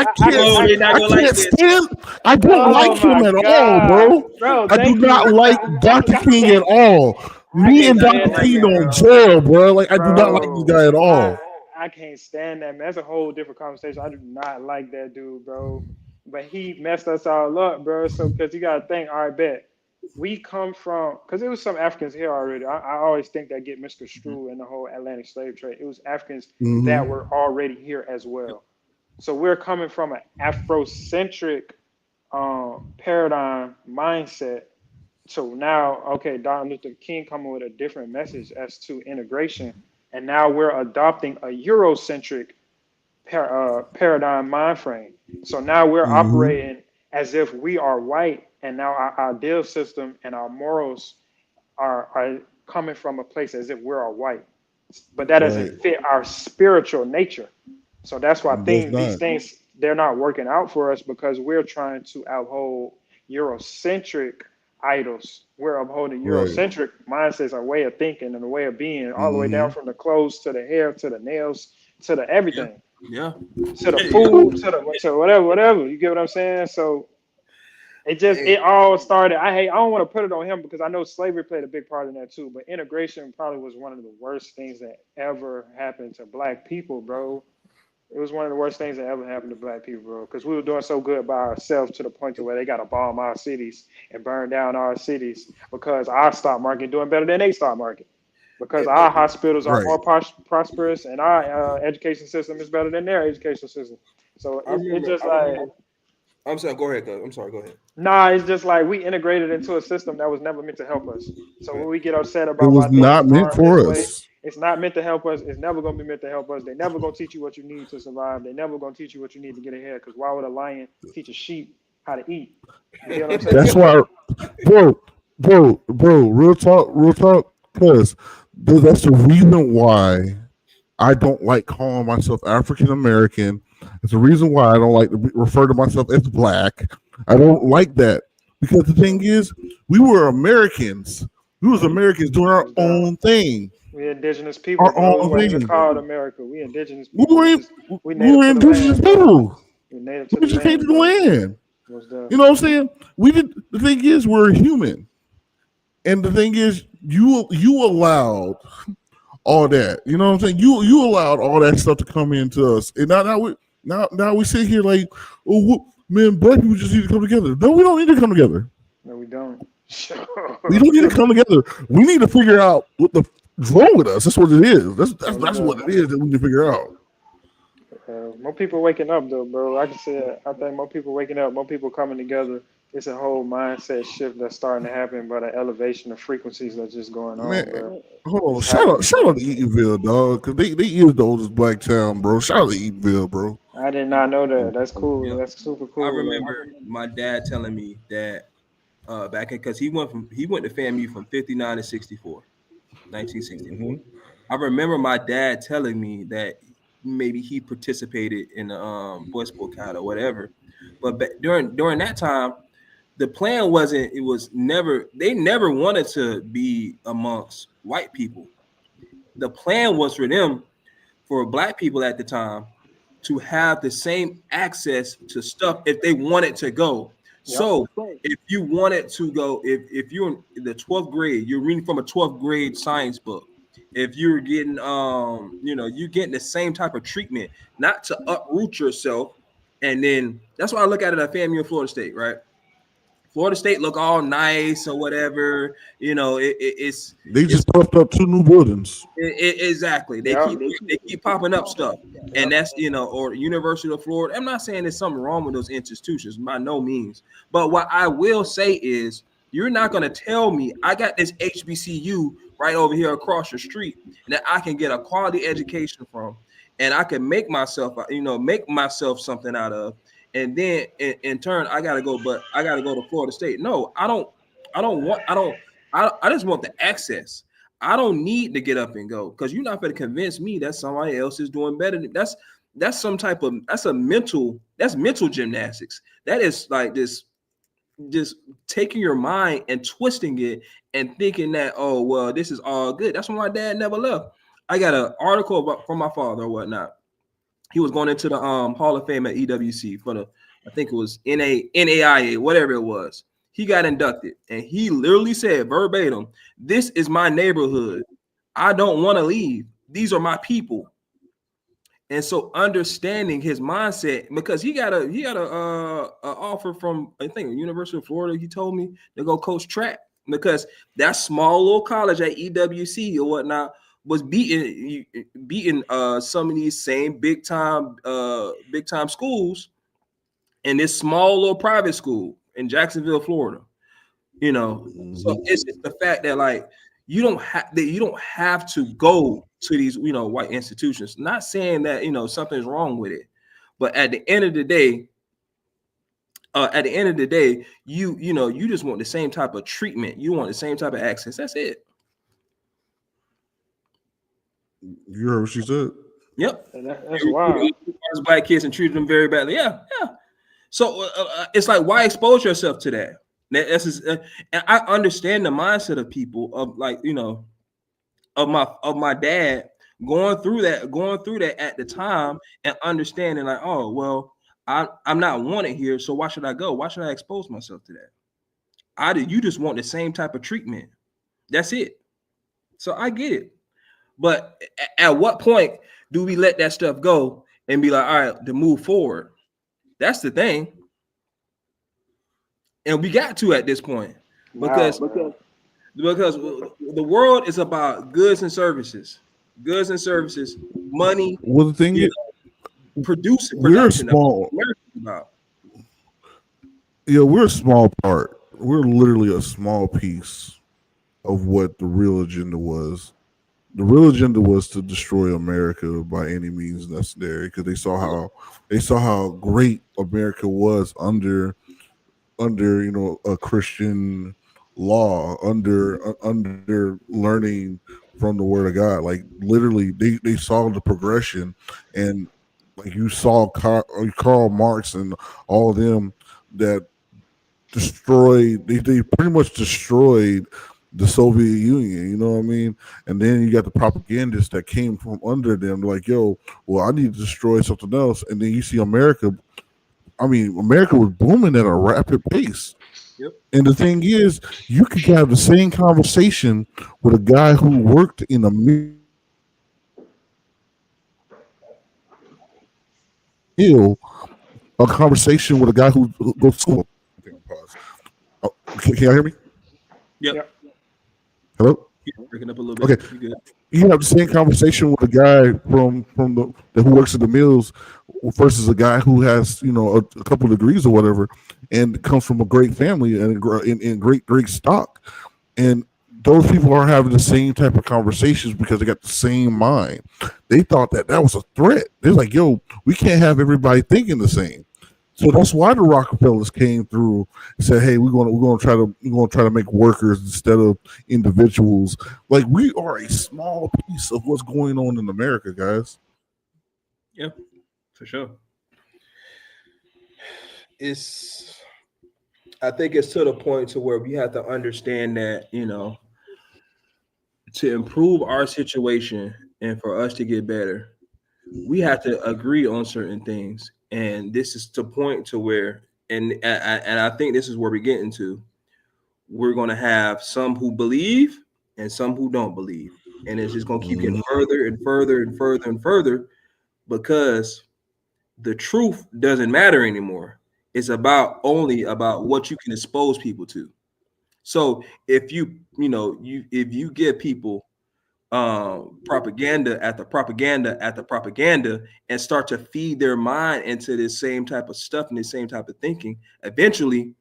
don't Oh like him my at all, God. Bro, I do thank not you. like Dr. King at all. Me and Dr. King on jail, bro. Like I do not like this guy at all. I can't stand that, man. That's a whole different conversation. I do not like that dude, bro. But he messed us all up, bro. So, because you got to think, all right, bet. We come from, because there was some Africans here already. I always think that get misconstrued in the whole Atlantic slave trade. It was Africans that were already here as well. So we're coming from an Afrocentric paradigm mindset. So now, okay, Dr. Luther King coming with a different message as to integration. And now we're adopting a Eurocentric paradigm mind frame. So now we're operating as if we are white, and now our ideal system and our morals are coming from a place as if we're all white. But that doesn't fit our spiritual nature. So that's why It does these not. things, they're not working out for us because we're trying to uphold Eurocentric idols. We're upholding Right. Eurocentric mindsets, our way of thinking and a way of being, all the way Mm-hmm. down from the clothes to the hair to the nails to the everything, Yeah. to the Yeah. food to whatever. You get what I'm saying? So it all started. I don't want to put it on him because I know slavery played a big part in that too. But integration probably was one of the worst things that ever happened to black people, bro. It was one of the worst things that ever happened to black people, bro. Because we were doing so good by ourselves to the point to where they got to bomb our cities and burn down our cities because our stock market doing better than they stock market. Because our hospitals are Right. more prosperous and our education system is better than their education system. So I it's remember. just I like, remember. I'm sorry. Go ahead, cuz. I'm sorry. Go ahead. nah, it's just like we integrated into a system that was never meant to help us. So Right. when we get upset It about was why things not is meant going this for way, us. it's not meant to help us. It's never going to be meant to help us. They never going to teach you what you need to survive. They never going to teach you what you need to get ahead. Because why would a lion teach a sheep how to eat? You get what I'm saying? That's why, bro. Real talk. Cause that's the reason why I don't like calling myself African American. It's the reason why I don't like to refer to myself as black. I don't like that because the thing is, we were Americans. We was Americans doing our Most definitely. own thing. We indigenous people, Our bro. We own weren't even thing. called America. We indigenous We people. were We we native were to the indigenous land, bro. people. We native to We the just came to land, the bro. land. Most You definitely. know what I'm saying? We did. The thing is, we're human, and the thing is, you allowed all that. You know what I'm saying? You allowed all that stuff to come into us, and now we sit here like, oh, man, black people just need to come together. No, we don't need to come together. No, we don't. We don't need to come together. We need to figure out what the what's wrong with us. That's what it is. That's what it is that we need to figure out. More people waking up though, bro. Like I said, I think more people waking up, more people coming together. It's a whole mindset shift that's starting to happen, but an elevation of frequencies that's just going on, Man, bro. hold on. It's happening. Shout out to Eatonville, dog, because they is the oldest black town, bro. Shout out to Eatonville, bro. I did not know that. That's cool. Yeah. That's super I cool. Though. remember my dad telling me that back in because he went to FAMU from 59 to 64, 1964. I remember my dad telling me that maybe he participated in the Boy Scout or whatever, but during that time, the plan wasn't. It was never. They never wanted to be amongst white people. The plan was for them, for black people at the time, to have the same access to stuff if they wanted to go. Yep. So if you wanted to go, if you're in the 12th grade, you're reading from a 12th grade science book. If you're getting you're getting the same type of treatment, not to uproot yourself. And then that's why I look at it at FAMU in Florida State, right? Florida State look all nice or whatever, it's They just puffed up 2 new buildings. exactly. They keep popping up stuff, and that's or University of Florida. I'm not saying there's something wrong with those institutions, by no means. But what I will say is, you're not going to tell me I got this HBCU right over here across the street that I can get a quality education from, and I can make myself something out of, and then in turn I gotta go to Florida State. No, I just want the access. I don't need to get up and go because you're not going to convince me that somebody else is doing better. That's some type of that's mental gymnastics. That is like this just taking your mind and twisting it and thinking that, oh well, this is all good. That's why my dad never left. I got an article from my father or whatnot. He was going into the Hall of Fame at EWC for I think it was NAIA, whatever it was. He got inducted, and he literally said verbatim, "This is my neighborhood. I don't want to leave. These are my people." And so, understanding his mindset, because he got a offer from, I think, University of Florida. He told me to go coach track because that small little college at EWC or whatnot was beating some of these same big time schools in this small little private school in Jacksonville, Florida. So it's just the fact that like you don't have to go to these white institutions. Not saying that something's wrong with it, but at the end of the day, you just want the same type of treatment. You want the same type of access. That's it. You heard what she said. Yep. That's wild. Black kids and treated them very badly. Yeah. So it's like, why expose yourself to that? That's just, and I understand the mindset of people of like, of my dad going through that at the time and understanding like, oh well, I'm not wanted here, so why should I go? Why should I expose myself to that? You just want the same type of treatment. That's it. So I get it. But at what point do we let that stuff go and be like, all right, to move forward? That's the thing. And we got to at this point because the world is about goods and services, money. Well, the thing is, Production. we're small. Yeah, we're a small part. We're literally a small piece of what the real agenda was. The real agenda was to destroy America by any means necessary because they saw how great America was under a Christian law, under learning from the Word of God. Like literally, they saw the progression, and like you saw Karl Marx and all of them that destroyed. They pretty much destroyed the Soviet Union, you know what I mean? And then you got the propagandists that came from under them, like, yo, well, I need to destroy something else. And then you see America. I mean, America was booming at a rapid pace. Yep. And the thing is, you could have the same conversation with a guy who worked in a mill, a conversation with a guy who goes to school. Oh, can y'all hear me? Yep. Hello? You're breaking up a little bit. Okay. You have the same conversation with a guy from who works at the mills versus a guy who has a couple of degrees or whatever and comes from a great family and in great stock, and those people are having the same type of conversations because they got the same mind. They thought that was a threat. They're like, yo, we can't have everybody thinking the same. So that's why the Rockefellers came through and said, "Hey, we're gonna try to make workers instead of individuals." Like, we are a small piece of what's going on in America, guys. Yeah, for sure. I think it's to the point to where we have to understand that to improve our situation and for us to get better, we have to agree on certain things. And this is to point to where, and I think this is where we're getting to. We're going to have some who believe and some who don't believe. And it's just going to keep getting further and further and further and further because the truth doesn't matter anymore. It's only about what you can expose people to. So if you give people propaganda after propaganda after propaganda and start to feed their mind into this same type of stuff and this same type of thinking, eventually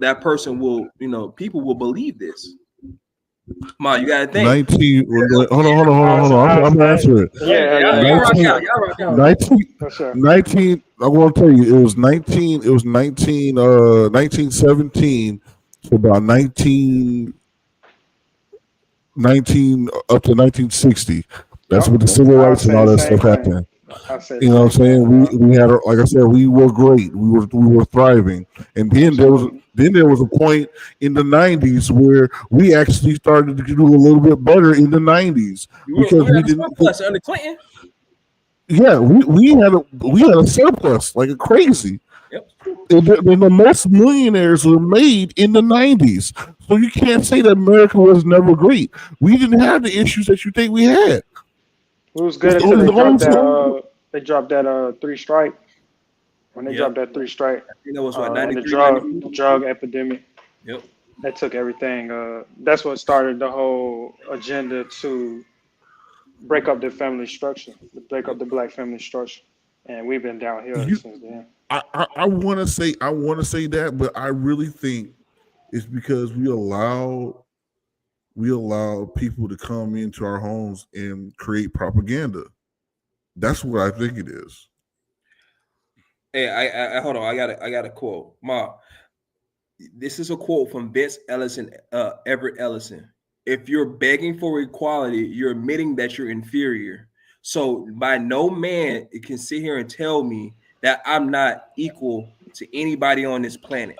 that person will, people will believe this. Ma, you gotta think. 19. Hold on. I'm gonna answer it. Yeah. 19. I'm gonna tell you, it was 1917 to about 19 up to 1960. That's when the civil rights and all that stuff happened. You know what I'm saying? We had, like I said, we were great. We were thriving, and then there was a point in the 90s where we actually started to do a little bit better in the 90s because we didn't. Under Clinton. Yeah, we had a surplus like a crazy. Yep. And the most millionaires were made in the 90s. So you can't say that America was never great. We didn't have the issues that you think we had. It was good until they dropped that 3 strike. When they dropped that 3 strike, that was what, and the drug epidemic. Yep. That took everything. That's what started the whole agenda to break up the family structure, to break up the black family structure, and we've been downhill since then. I want to say that, but I really think it's because we allow people to come into our homes and create propaganda. That's what I think it is. Hey, I hold on. I got a quote. Ma, this is a quote from Everett Ellison. If you're begging for equality, you're admitting that you're inferior. So by no man it can sit here and tell me that I'm not equal to anybody on this planet.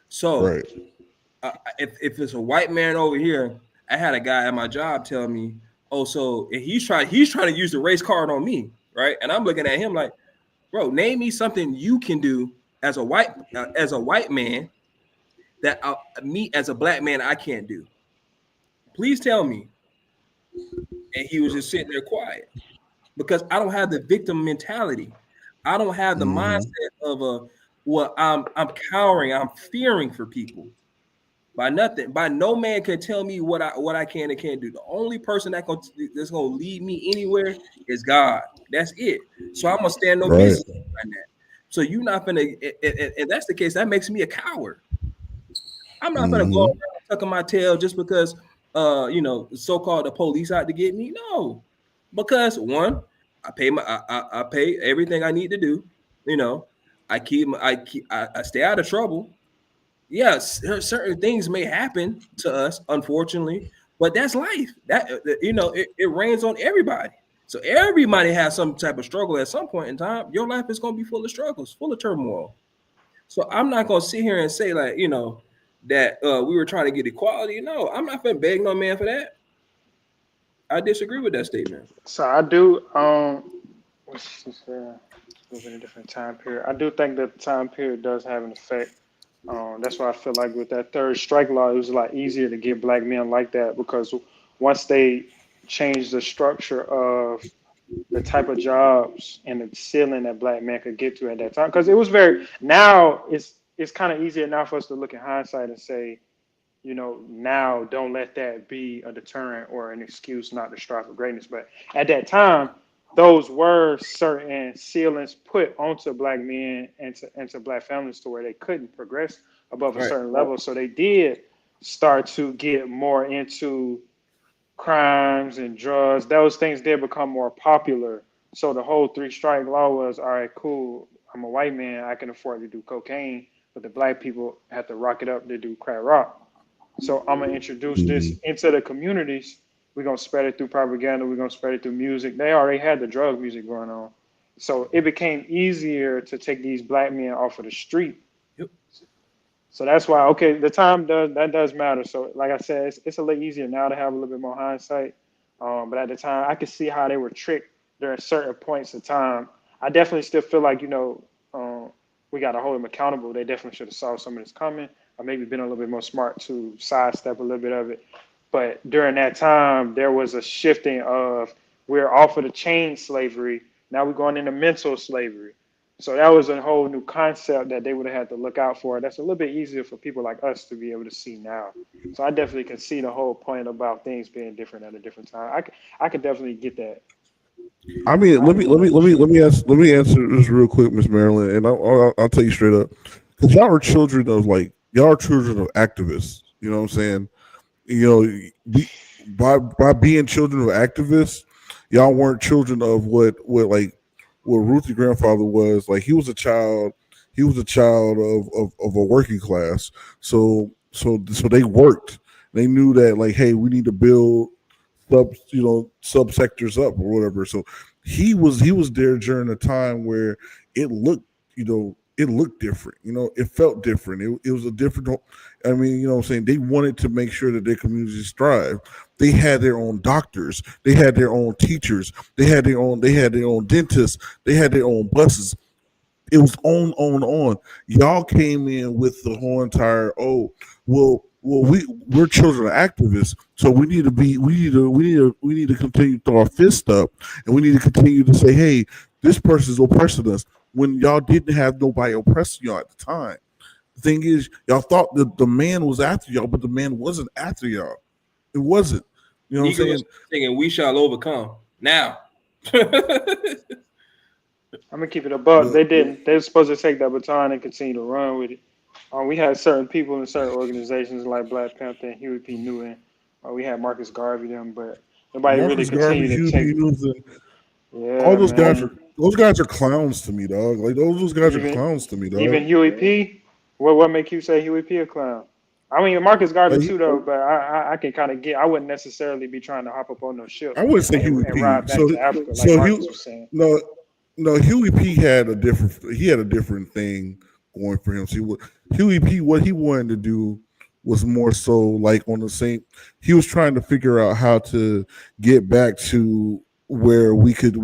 So Right. if it's a white man over here, I had a guy at my job tell me, "Oh, so and he's trying to use the race card on me, right?" And I'm looking at him like, "Bro, name me something you can do as a white man that me as a black man I can't do. Please tell me." And he was just sitting there quiet because I don't have the victim mentality. I don't have the mindset of I'm cowering, I'm fearing for people. By nothing, by no man can tell me what I can and can't do. The only person that's gonna lead me anywhere is God. That's it. So I'm gonna stand no Right. business on that. So you're not gonna, if that's the case, that makes me a coward. I'm not gonna go around tucking my tail just because so-called the police out to get me. No, because one, I pay everything I need to do. You know, I stay out of trouble. Yes, certain things may happen to us, unfortunately, but that's life. That it rains on everybody. So everybody has some type of struggle at some point in time. Your life is going to be full of struggles, full of turmoil. So I'm not going to sit here and say like that we were trying to get equality. No, I'm not going to beg no man for that. I disagree with that statement. So I do. What's this, moving a different time period. I do think that the time period does have an effect. That's why I feel like with that third strike law, it was a lot easier to get black men like that because once they changed the structure of the type of jobs and the ceiling that black men could get to at that time, because it was very now it's kind of easier now for us to look in hindsight and say, now don't let that be a deterrent or an excuse not to strive for greatness. But at that time, those were certain ceilings put onto black men and to black families to where they couldn't progress above a Right. certain level. So they did start to get more into crimes and drugs. Those things did become more popular. So the whole three strike law was, all right, cool. I'm a white man. I can afford to do cocaine, but the black people have to rock it up to do crack rock. So I'm gonna introduce this into the communities. We're gonna spread it through propaganda. We're gonna spread it through music. They already had the drug music going on, so it became easier to take these black men off of the street. Yep. So that's why, okay, the time does matter. So like I said, it's a little easier now to have a little bit more hindsight. But at the time, I could see how they were tricked during certain points of time. I definitely still feel like we got to hold them accountable. They definitely should have saw some of this coming, or maybe been a little bit more smart to sidestep a little bit of it. But during that time, there was a shifting of we're off of the chain slavery. Now we're going into mental slavery. So that was a whole new concept that they would have had to look out for. That's a little bit easier for people like us to be able to see now. So I definitely can see the whole point about things being different at a different time. I could definitely get that. I mean, let me answer this real quick, Miss Marilyn, and I'll tell you straight up, because y'all are children of activists. You know what I'm saying? By being children of activists, y'all weren't children of what Ruthie's grandfather was. Like he was a child of a working class. So they worked. They knew that like, hey, we need to build subsectors up or whatever. So he was there during a time where it looked it looked different. It felt different. It was a different. I mean, what I'm saying, they wanted to make sure that their communities thrive. They had their own doctors. They had their own teachers. They had their own dentists. They had their own buses. It was on. Y'all came in with the whole entire we're children of activists, so we need to continue to throw our fist up, and we need to continue to say, hey, this person's oppressing us when y'all didn't have nobody oppressing y'all at the time. The thing is, y'all thought that the man was after y'all, but the man wasn't after y'all. It wasn't. You know what I'm saying? Thinking we shall overcome. Now. I'm gonna keep it a buck. They didn't. They were supposed to take that baton and continue to run with it. We had certain people in certain organizations like Black Panther and Huey P. Newton. We had Marcus Garvey them, but nobody really continued to take. Yeah, all those man. guys are clowns to me, dog. Like those guys are clowns to me, dog. Even Huey P. What make you say Huey P. a clown? I mean, Marcus Garvey Like, too, though. But I can kind of get. I wouldn't necessarily be trying to hop up on no ship I wouldn't say Huey and ride P. back to Africa like So Marcus was saying. no, no, Huey P had a different thing going for him. See, Huey P, what he wanted to do was more so like on the same. He was trying to figure out how to get back to where we could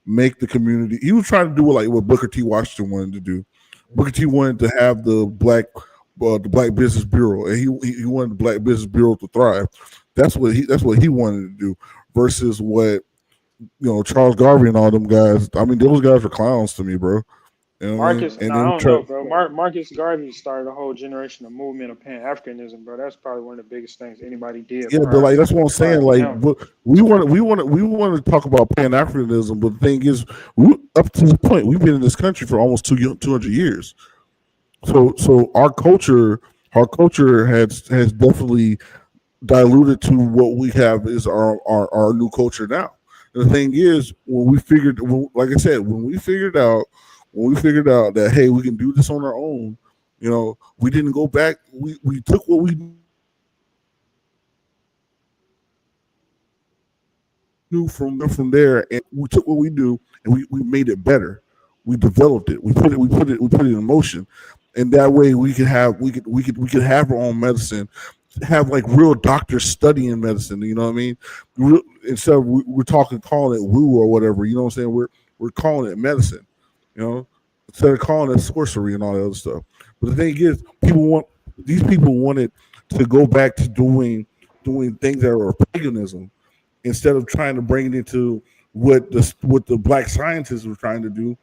make the community. He was trying to do like what Booker T. Washington wanted to do. Booker T wanted to have the Black Business Bureau, and he wanted the Black Business Bureau to thrive. That's what he wanted to do. Versus what Charles Garvey and all them guys. I mean, those guys are clowns to me, bro. You know what I mean? Marcus, And no, I then don't know, bro. Marcus Garvey started a whole generation of movement of Pan Africanism, bro. That's probably one of the biggest things anybody did. yeah, but like that's what I'm saying. prior to Like, him. but we want to talk about Pan Africanism, but the thing is, up to this point, we've been in this country for almost 200 years. So our culture has definitely diluted to what we have is our new culture now. And the thing is, like I said, when we figured out that hey, we can do this on our own, we didn't go back. We took what we knew from there, and we took what we do and we made it better. We developed it. We put it in motion, and that way we could have our own medicine, have like real doctors studying medicine. You know what I mean? Instead of we're calling it woo or whatever. You know what I'm saying? We're calling it medicine. Instead of calling it sorcery and all that other stuff. But the thing is, these people wanted to go back to doing things that are paganism instead of trying to bring it into what the black scientists were trying to do.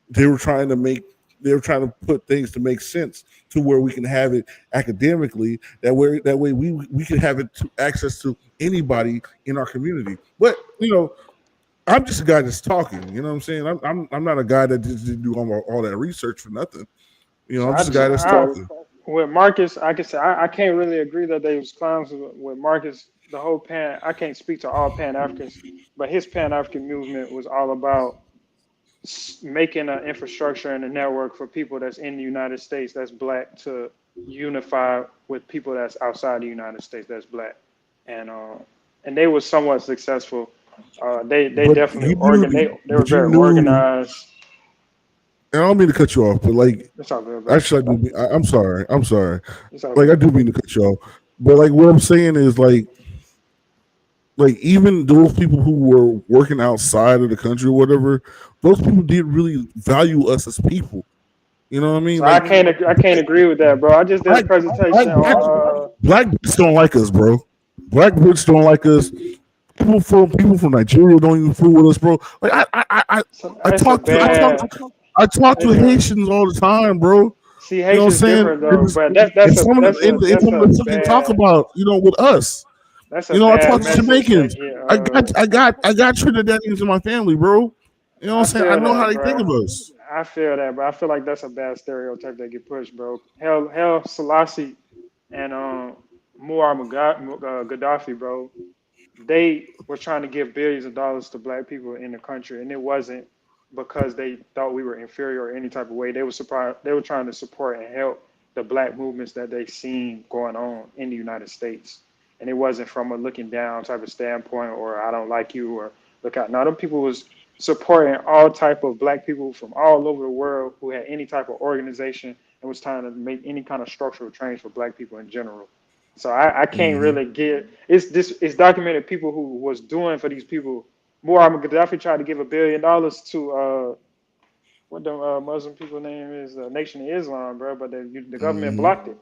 They were trying to put things to make sense to where we can have it academically. That way we can have it access to anybody in our community. But I'm just a guy that's talking. You know what I'm saying? I'm not a guy that just do all that research for nothing. I'm just a guy that's talking. With Marcus, I can say I can't really agree that they was clowns with Marcus. The whole I can't speak to all Pan Africans, but his Pan African movement was all about making an infrastructure and a network for people that's in the United States that's black to unify with people that's outside the United States that's black, and they were somewhat successful. They definitely they were very organized. And I don't mean to cut you off, but like, it's all good, bro. Actually, I'm sorry. Like, I do mean to cut you off, but like, what I'm saying is like even those people who were working outside of the country or whatever, those people did really value us as people. You know what I mean? So I can't agree with that, bro. I just did a presentation. Black Brits don't like us, bro. Black Brits don't like us. People from Nigeria don't even fool with us, bro. Like I talk to Haitians all the time, bro. See, Haitians different though, but that's some of the talk about with us. That's I talk to Jamaicans. I got Trinidadians in my family, bro. You know what I'm saying? I know how they think of us. I feel that, but I feel like that's a bad stereotype that get pushed, bro. Hell, Selassie and Muammar Gaddafi, bro. They were trying to give billions of dollars to black people in the country, and it wasn't because they thought we were inferior or any type of way. They were trying to support and help the black movements that they seen going on in the United States. And it wasn't from a looking down type of standpoint or I don't like you or look out. Now, them people was supporting all type of black people from all over the world who had any type of organization and was trying to make any kind of structural change for black people in general. So I can't really get it's documented people who was doing for these people. Muammar Gaddafi tried to give $1 billion to what the Muslim people name is Nation of Islam, bro, but the government blocked it.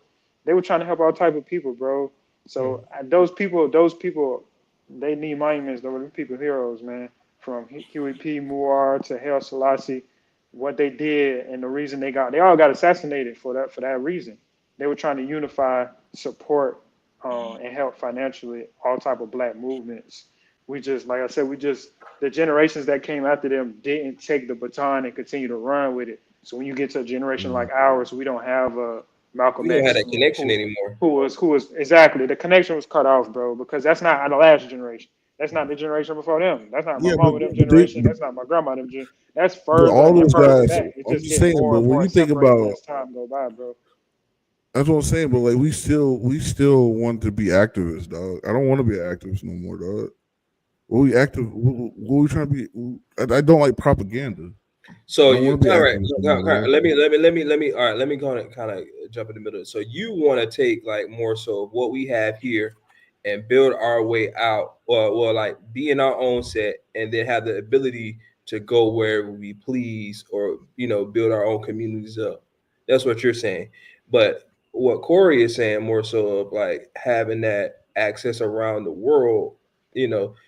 They were trying to help all type of people, bro. So those people, they need monuments. Those people heroes, man. From Huey P. Muar to Haile Selassie, what they did and the reason they all got assassinated for that reason. They were trying to unify, support, and help financially all type of black movements. We just, like I said, the generations that came after them didn't take the baton and continue to run with it. So when you get to a generation like ours, we don't have a Malcolm We don't X have that connection anymore. who was exactly, the connection was cut off, bro, because that's not the last generation. That's not the generation before them. That's not my mama them generation. That's not my grandma them generation. That's further all and those further guys. back. It I'm just just gets saying, more but and when more you think separated about as time go by, bro. That's what I'm saying. But like, we still want to be activists, dog. I don't want to be an activist no more, dog. What we active? What we trying to be? I don't like propaganda. So I don't you want to be all right. activist no more, dog. Let me all right, let me kind of jump in the middle. So you want to take like more so of what we have here and build our way out, or like be in our own set and then have the ability to go wherever we please, or build our own communities up. That's what you're saying. But what Corey is saying more so of like having that access around the world,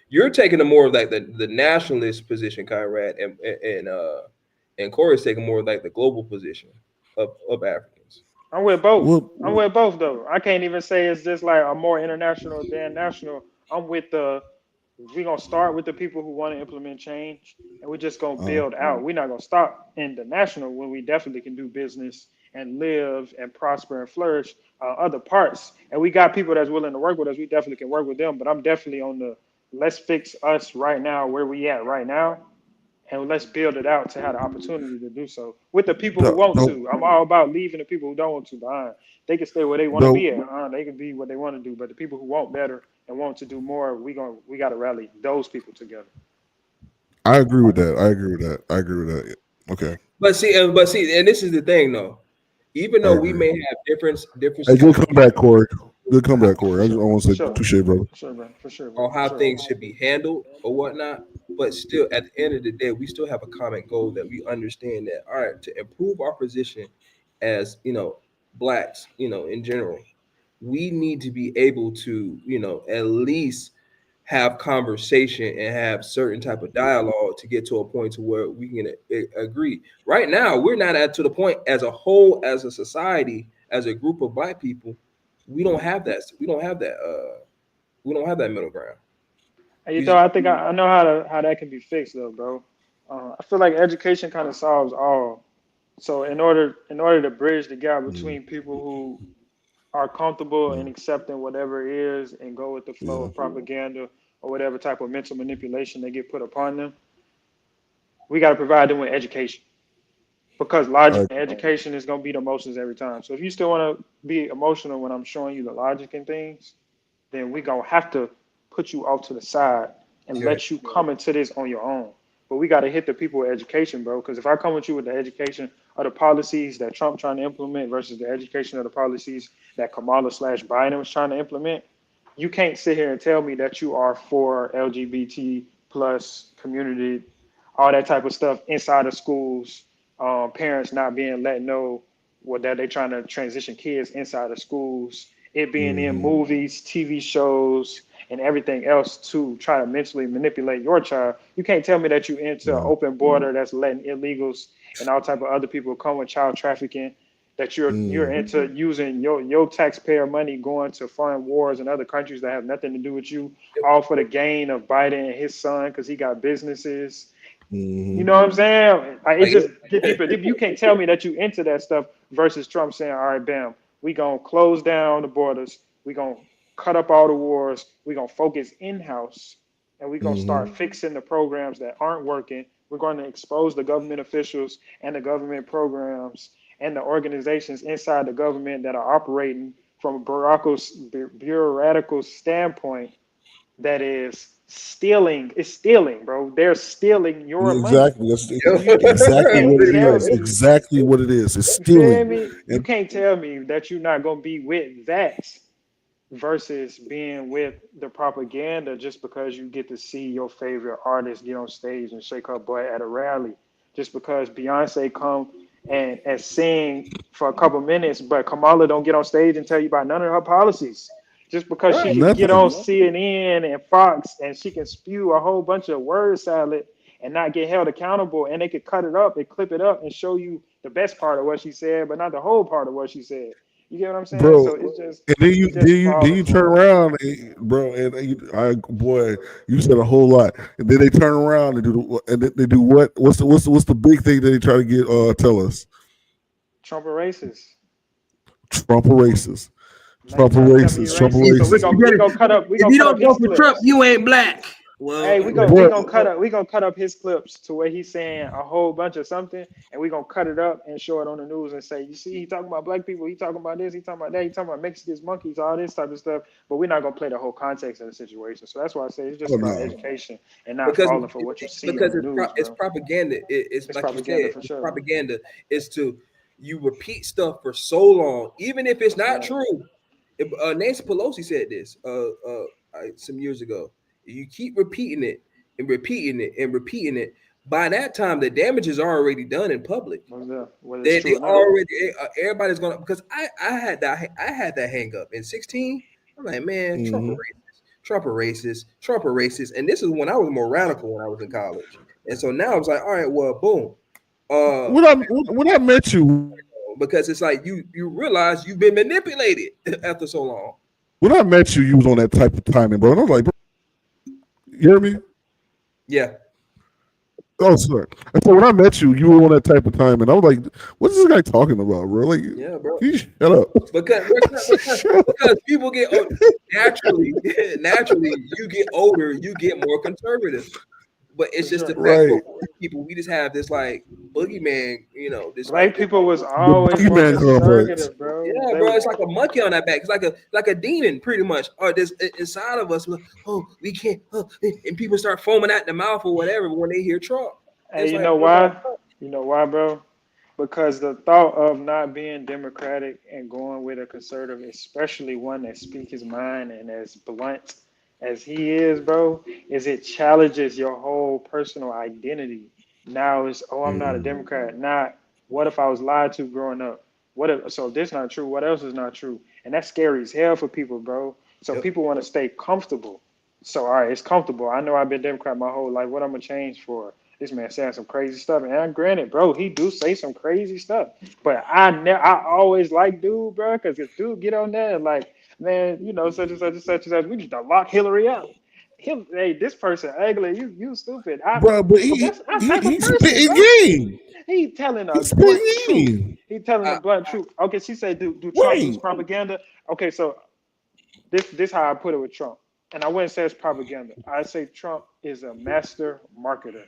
you're taking the more of like the nationalist position, Conrad, and Corey's taking more of like the global position of Africans. I'm with both. Well, I'm with both though. I can't even say it's just like a more international than national. I'm with the. We're gonna start with the people who want to implement change, and we're just gonna build out. We're not gonna stop in the national when we definitely can do business and live and prosper and flourish other parts. And we got people that's willing to work with us. We definitely can work with them. But I'm definitely on the let's fix us right now where we at right now, and let's build it out to have the opportunity to do so with the people who want don't, to. I'm all about leaving the people who don't want to behind. They can stay where they want to be don't, at. They can be what they want to do. But the people who want better and want to do more, we got to rally those people together. I agree with that. I agree with that. Okay, But see, and this is the thing though. Even I though we agree. may have Hey, differences good on comeback, Corey. Good For, comeback, Corey. for I just sure, want for to say sure, touche, brother. for sure, bro, for sure, bro, on for how sure. things should be handled or whatnot, but still at the end of the day, we still have a common goal that we understand that all right, to improve our position as blacks, in general, we need to be able to, at least have conversation and have certain type of dialogue to get to a point to where we can agree. Right now, we're not to the point as a whole, as a society, as a group of black people, we don't have that. We don't have that middle ground. And you We know, just, I think I know how that can be fixed though, bro. I feel like education kind of solves all. So in order to bridge the gap Mm, between people who are comfortable in accepting whatever it is and go with the flow yeah, of propaganda or whatever type of mental manipulation they get put upon them, we got to provide them with education because logic I, and education is going to beat emotions every time. So if you still want to be emotional when I'm showing you the logic and things, then we gonna have to put you off to the side and okay. let you come into this on your own. But we got to hit the people with education, bro. Because if I come with you with the education of the policies that Trump trying to implement versus the education of the policies that Kamala slash Biden was trying to implement, you can't sit here and tell me that you are for LGBT plus community, all that type of stuff inside of schools. Parents not being let know what that they trying to transition kids inside of schools, it being in mm-hmm, movies, TV shows, and everything else to try to mentally manipulate your child. You can't tell me that you into an yeah, open border that's letting illegals and all type of other people come with child trafficking. That you're mm, into using your taxpayer money going to fund wars in other countries that have nothing to do with you, all for the gain of Biden and his son because he got businesses. You mm-hmm, know what I'm saying? It Like, just get deeper. You can't tell me that you into that stuff versus Trump saying, "All right, bam, we gonna close down the borders. We gonna cut up all the wars. We gonna focus in house, and we gonna mm-hmm, start fixing the programs that aren't working. We're going to expose the government officials and the government programs and the organizations inside the government that are operating from a bureaucratical standpoint that is stealing. It's stealing, bro. They're stealing your money. exactly. That's You exactly can't what it tell is. me. Exactly what it is. It's You feel stealing. me? You And can't tell me that you're not gonna be with that versus being with the propaganda just because you get to see your favorite artist get on stage and shake her butt at a rally. Just because Beyonce come and sing for a couple minutes, but Kamala don't get on stage and tell you about none of her policies. Just because she right. can get on nothing. CNN and Fox and she can spew a whole bunch of word salad and not get held accountable, and they could cut it up and clip it up and show you the best part of what she said, but not the whole part of what she said. You get what I'm saying? Bro, So it's just and then it's just you falling turn for it. around, bro, and boy, you said a whole lot. And then they turn around and they do what? What's the big thing that they try to get tell us? Trump a racist. Trump a racist. Now you Trump a trying to tell me he racist. Trump a racist. So But racist. you get it. we gonna If cut you up don't his vote for Trump, clips. you ain't black. Well, Hey, we gonna cut up his clips to where he's saying a whole bunch of something, and we gonna cut it up and show it on the news and say, you see, he talking about black people, he talking about this, he talking about that, he talking about Mexicans, monkeys, all this type of stuff. But we're not gonna play the whole context of the situation. So that's why I say it's just Oh, about no. education and not because falling for what you see because on the news, it's bro. propaganda. It's It's like you propaganda said, for it's sure. propaganda. Is to you repeat stuff for so long, even if it's not Yeah. true. Nancy Pelosi said this some years ago. You keep repeating it and repeating it and repeating it. By that time, the damage is already done in public. Whether it's They true or not. already everybody's gonna, because I had that hang up in 16. I'm like, man, Trump a Mhm. racist, Trump a racist, Trump a racist. And this is when I was more radical when I was in college. And so now I was like, all right, well, boom. When I met you, Because it's like you realize you've been manipulated after so long. when I met you, you was on that type of timing, bro. And I was like, bro, you hear me? Yeah. Oh, sorry. And so when I met you, you were on that type of time, and I was like, "What is this guy talking about, bro? Like, Yeah, bro. you shut up." Because people get naturally you get older, you get more conservative. But it's just the fact Right. that people, we just have this like boogeyman, this Black like people was The always more boogeyman complex. conservative, bro. yeah, They bro. was It's like a monkey on that back. It's like a demon, pretty much. Or this inside of us. Oh, we can't. And people start foaming at the mouth or whatever when they hear Trump. Hey, It's you like, know why? You know why, bro? Because the thought of not being democratic and going with a conservative, especially one that speaks his mind and as blunt as he is, bro, is it challenges your whole personal identity. Now it's, oh, I'm not a Democrat. Not, what if I was lied to growing up? What if, so if this not true, what else is not true? And that's scary as hell for people, bro. So Yep. people want to stay comfortable. So all right, it's comfortable. I know I've been Democrat my whole life. What I'm gonna change for? This man saying some crazy stuff, and granted, bro, he do say some crazy stuff. But I always like dude, bro, because if dude get on there and like, man, such and such and such and such, we need to lock Hillary up. Hey, this person ugly, you stupid. Bro, but So that's our type of he person, spitting bro. game. He telling He a blunt spitting truth. game. He telling the blunt truth. Okay, she said, do Trump use Right. propaganda? Okay, so this how I put it with Trump. And I wouldn't say it's propaganda. I say Trump is a master marketer.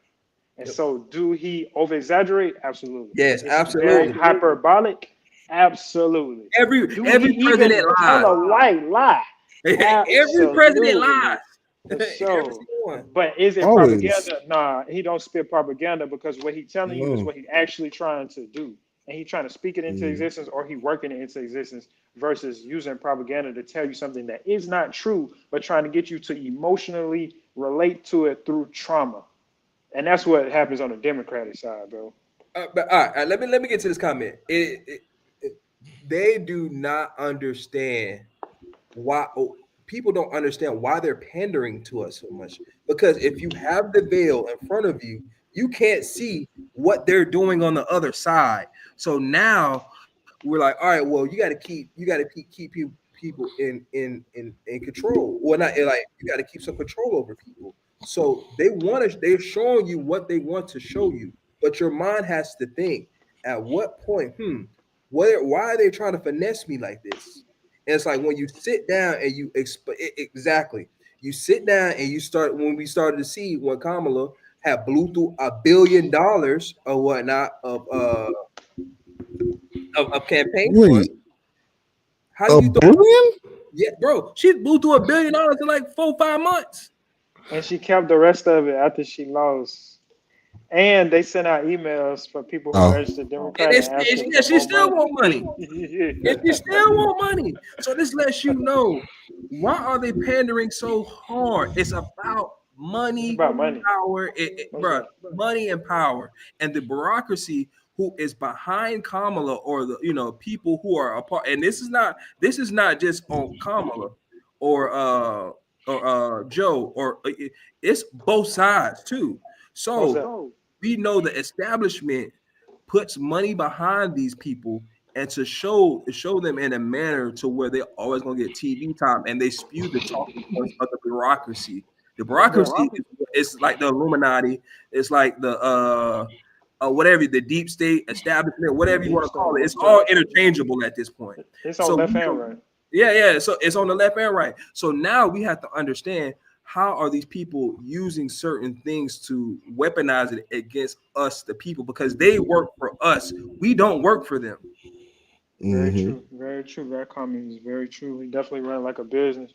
And so do he over exaggerate? Absolutely. yes, Is he very absolutely. hyperbolic? Absolutely. Every Do he president even lies. tell a white lie? Every president Absolutely. lies. For Every sure. single one. But is it Always. propaganda? Nah, he don't spit propaganda because what he telling you is No. what he actually trying to do. And he trying to speak it into existence or he working it into existence versus using propaganda to tell you something that is not true, but trying to get you to emotionally relate to it through trauma. And that's what happens on the Democratic side, bro. But all right, let me get to this comment. They do not understand why people don't understand why they're pandering to us so much. Because if you have the veil in front of you, you can't see what they're doing on the other side. So now we're like, all right, well, you got to keep people in control. Well, not like you got to keep some control over people. So they're showing you what they want to show you, but your mind has to think at what point, why are they trying to finesse me like this? And it's like when you sit down and you exactly, you sit down and you start, when we started to see when Kamala had blew through $1 billion or whatnot of campaign funds. Wait, How do a you billion? Yeah, bro, she blew through $1 billion in like 4-5 months. And she kept the rest of it after she lost. And they sent out emails for people who Oh, registered And Democrat and asking for she more still money. want money. And she still want money. So this lets you know, why are they pandering so hard? It's about money, It's about money. power, bro, Okay. money and power, and the bureaucracy who is behind Kamala, or the people who are a part. And this is not just on Kamala or Joe, or it's both sides too. What's So that? we know the establishment puts money behind these people, and to show them in a manner to where they're always going to get TV time, and they spew the talking points of the bureaucracy. The What's that? bureaucracy is like the Illuminati. It's like the whatever, the deep state establishment, whatever you Deep want to state, call it. It's okay. all interchangeable at this point. It's on So left and right. yeah. So it's on the left and right. So now we have to understand how are these people using certain things to weaponize it against us, the people, because they work for us. We don't work for them. Very Mhm. true. Very true. That comment is very true. He definitely run like a business.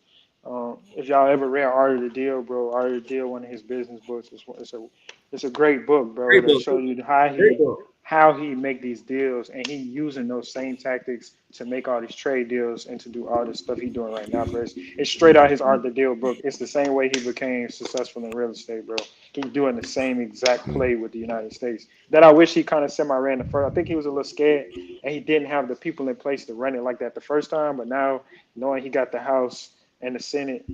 If y'all ever read Art of the Deal, bro, Art of the Deal, one of his business books, it's a great book, bro. Great It'll book. show you Great book. how he make these deals, and he using those same tactics to make all these trade deals and to do all this stuff he doing right now, bro. It's straight out his Art of the Deal book. It's the same way he became successful in real estate, bro. He's doing the same exact play with the United States. That I wish he kind of semi-ran the first. I think he was a little scared and he didn't have the people in place to run it like that the first time. But now, knowing he got the House and the Senate,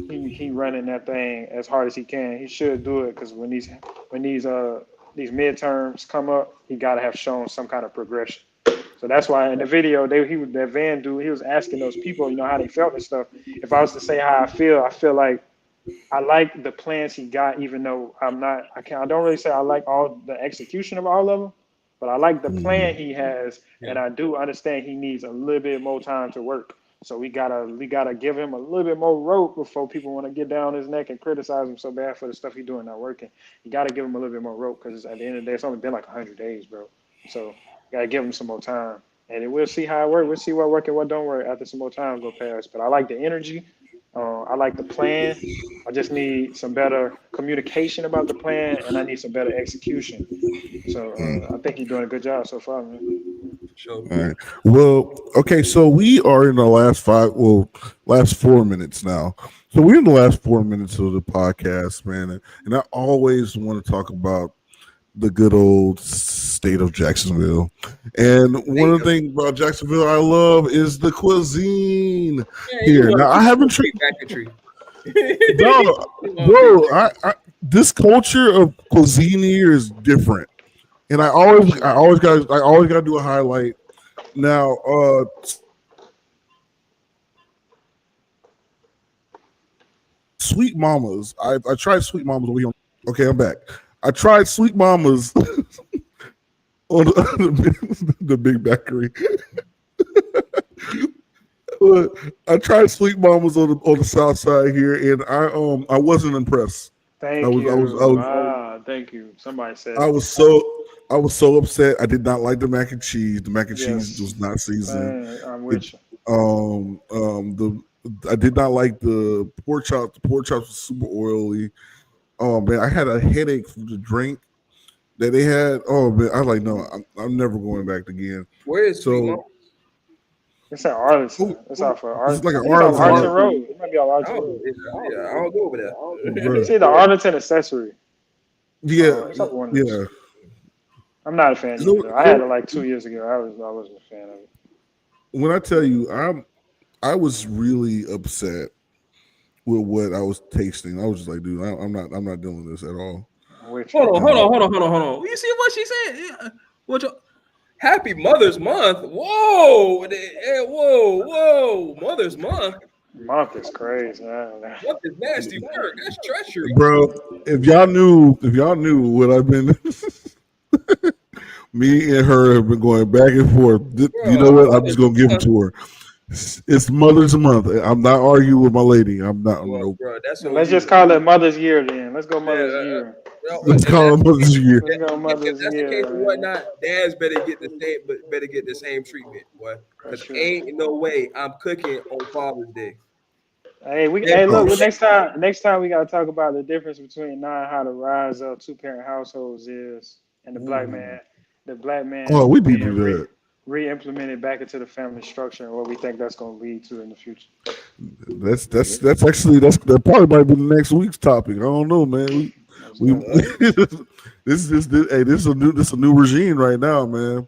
he running that thing as hard as he can. He should do it because when these midterms come up, he got to have shown some kind of progression. So that's why in the video, that Van dude, he was asking those people, how they felt and stuff. If I was to say how I feel like I like the plans he got, even though I don't really say I like all the execution of all of them, but I like the plan he has, and I do understand he needs a little bit more time to work. So we gotta give him a little bit more rope before people want to get down his neck and criticize him so bad for the stuff he's doing not working. You gotta give him a little bit more rope because at the end of the day, it's only been like 100 days, bro. So you gotta give him some more time, and then we'll see how it works. We'll see what works and what don't work after some more time go past. But I like the energy. I like the plan. I just need some better communication about the plan, and I need some better execution. So I think you're doing a good job so far, man. Sure. All right. Well, okay, so we are in the last 4 minutes now. So we're in the last 4 minutes of the podcast, man. And I always want to talk about the good old state of Jacksonville. And one of the things about Jacksonville I love is the cuisine here. Now, I haven't tried. No, bro, this culture of cuisine here is different. And I always got to do a highlight. Now, Sweet Mamas. I tried Sweet Mamas over here. Okay, I'm back. I tried Sweet Mamas on the big bakery. I tried Sweet Mamas on the south side here, and I wasn't impressed. Thank you. Thank you. Somebody said I was so upset. I did not like the mac and cheese. The mac and cheese was not seasoned. I'm with you. I did not like the pork chops. The pork chops was super oily. Oh man, I had a headache from the drink that they had. Oh man, I was like, no, I'm never going back again. Where is so? It's at Arlington. It's off of Arlington. It's like an Arlington Road. It might be on Arlington Road. Yeah, I don't go over there. It's either Arlington Accessory. Yeah, yeah. I'm not a fan of it. I had it like 2 years ago. I wasn't a fan of it. When I tell you, I was really upset with what I was tasting. I was just like, dude, I'm not doing this at all. Hold on. You see what she said? Yeah. Happy Mother's Month. Whoa. Mother's Month. Month is crazy. Month is nasty work. That's treachery. Bro, if y'all knew what I've been me and her have been going back and forth. You know what? I'm just gonna give it to her. It's Mother's Month. I'm not arguing with my lady. I'm not. Bro, let's just call it Mother's Year then. Let's go Mother's Year. Let's call it Mother's Year. Let's go Mother's If that's Year. the case and whatnot, dads better get the same treatment, boy. Because ain't no way I'm cooking on Father's Day. Hey, look. Next time we gotta talk about the difference between knowing how to rise up 2-parent households is, and the black man. Oh, we need to do that. Re-implemented back into the family structure and what we think that's going to lead to in the future. That's that probably might be the next week's topic. I don't know, man. This is a new regime right now, man.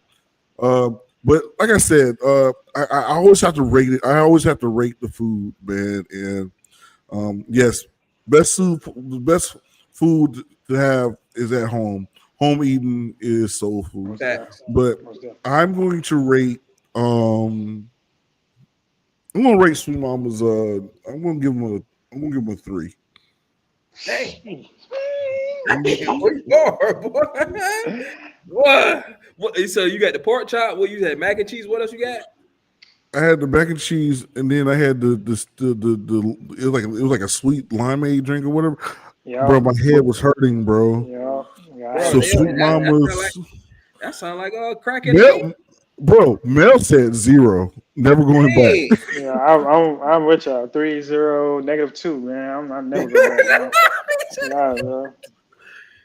But like I said, I always have to rate it. I always have to rate the food, man. And yes, the best food to have is at home. Home eating is soul food. But I'm going to rate I'm gonna rate Sweet Mama's I'm gonna give them a 3. Dang. What? So you got the pork chop, what you had mac and cheese, what else you got? I had the mac and cheese, and then I had the it was like a sweet limeade drink or whatever. Yeah, Bro, my head was hurting, bro. yeah, So yeah. Sweet Mama's that sound like a crack in the head. Mel said 0, never going Hey. back. Yeah, I'm with y'all. 3-0, -2, man. I'm never going back, man. Nah, bro.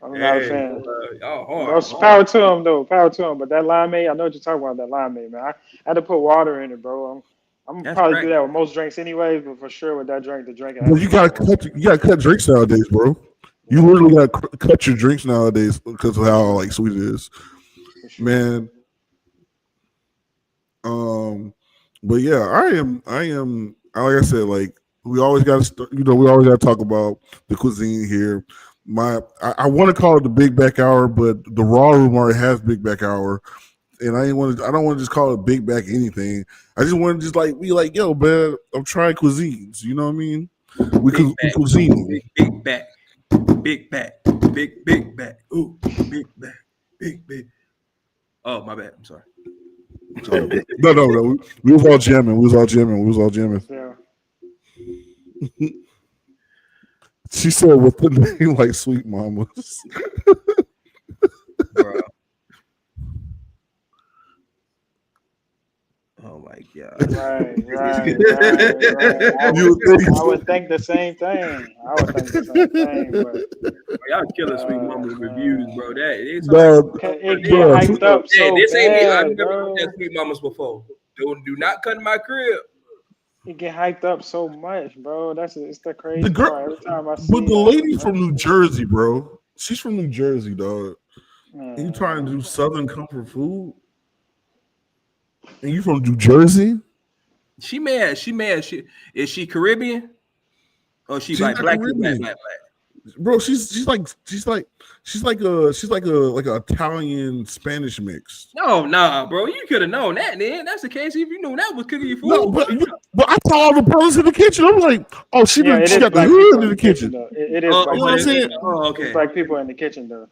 I'm not a fan. Y'all Bro, hard. power to him though. Power to him. But that limeade, I know what you're talking about. That limeade, man. I had to put water in it, bro. I'm That's probably crack. do that with most drinks anyway, but for sure with that drink, the drink. Well, you gotta cut drinks nowadays, bro. You literally gotta cut your drinks nowadays because of how like sweet it is, Sure. man. But yeah, I am. Like I said, like we always got to, we always got to talk about the cuisine here. I want to call it the Big Back Hour, but the Raw Room already has Big Back Hour, and I don't want to just call it Big Back anything. I just want to just like be like, yo, man, I'm trying cuisines. You know what I mean? We cuisine. Big back. Big back. Big back. Ooh, big back. Big. Oh, my bad. I'm sorry. No. We was all jamming. Yeah. She said with the name like Sweet Mama's. Bro. Oh my God. Right. I would think the same thing. But y'all killing Sweet Mama's reviews, bro. It get hyped up so this ain't me. I've bad, never bro. had Sweet Mama's before. Do not cut in my crib. It get hyped up so much, bro. It's the crazy The girl, part. Every time I see but the lady from New Jersey, bro. She's from New Jersey, dog. And you trying to do Southern comfort food? And you from New Jersey? She mad. Is she Caribbean? Or she's like black. Bro, she's like a Italian Spanish mix. No, nah, bro. You could have known that, then. That's the case if you knew that was cooking your food. No, but I saw all the brothers in the kitchen. I'm like, oh, she got the hood in the kitchen. It is. You know what I'm saying? Oh, okay. It's like people in the kitchen, though.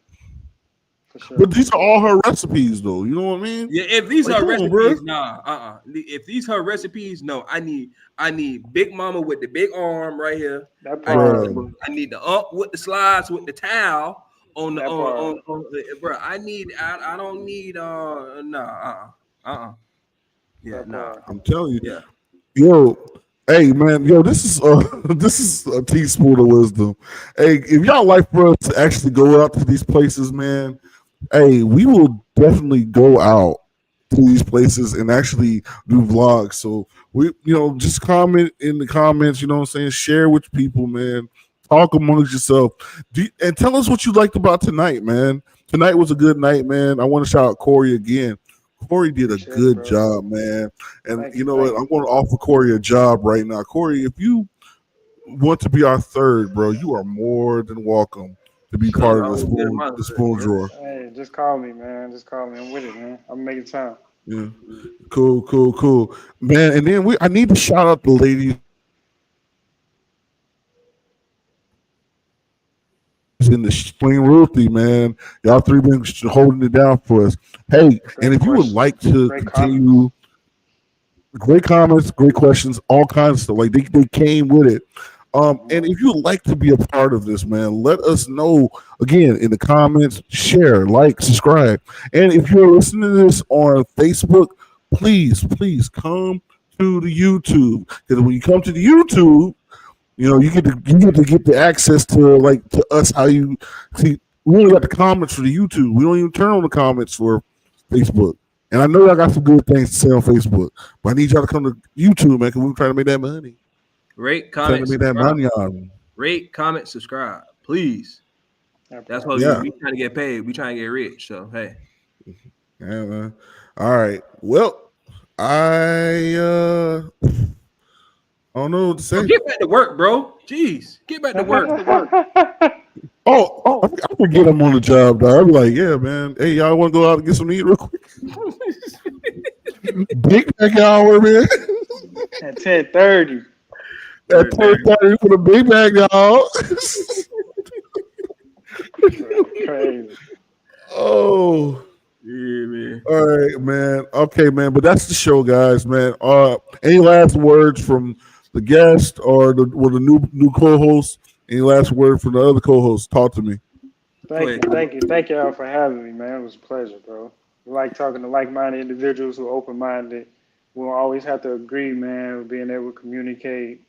For sure. But these are all her recipes, though. You know what I mean? Yeah, if these like, are recipes, nah. If these her recipes, no. I need Big Mama with the big arm right here. That part. I need the up with the slides with the towel on the on bro. I don't need Yeah, nah. I'm telling you. Yeah. Yo, hey man, this is a teaspoon of wisdom. Hey, if y'all like for us to actually go out to these places, man, hey, we will definitely go out to these places and actually do vlogs. So we, just comment in the comments, you know what I'm saying? Share with people, man. Talk amongst yourself. And tell us what you liked about tonight, man. Tonight was a good night, man. I want to shout out Corey again. Corey did a good job, man. And you know what? I'm going to offer Corey a job right now. Corey, if you want to be our third, bro, you are more than welcome to be part of the spoon drawer. Hey, just call me, man. Just call me. I'm with it, man. I'm making time. Yeah. Cool. Man, and then I need to shout out the ladies in the Spring Realty, man. Y'all three been holding it down for us. Hey, and if you would like to continue, great comments, great questions, all kinds of stuff. Like they came with it. And if you'd like to be a part of this, man, let us know again in the comments, share, like, subscribe. And if you're listening to this on Facebook, please come to the YouTube. Because when you come to the YouTube, you get to get the access to us. How you see? We only got the comments for the YouTube. We don't even turn on the comments for Facebook. And I know y'all got some good things to say on Facebook, but I need y'all to come to YouTube, man, because we're trying to make that money. Rate, comment, subscribe. Rate, comment, subscribe, please. That's what we trying to get paid. We trying to get rich. So hey. Yeah, man. All right. Well, I don't know what to say. Get back to work, bro. Jeez, get back to work. Oh, I forget I'm on the job, dog. I'll be like, yeah, man. Hey, y'all want to go out and get some meat real quick? Big Back Hour, man. At 10:30. At 10:30 for the Big Bag, y'all. Crazy. Oh, Yeah, man. All right, man. Okay, man. But that's the show, guys, man. Any last words from the guest or the new co-host? Any last word from the other co-host? Talk to me. Thank y'all for having me, man. It was a pleasure, bro. We like talking to like-minded individuals who are open-minded. We don't always have to agree, man. Being able to communicate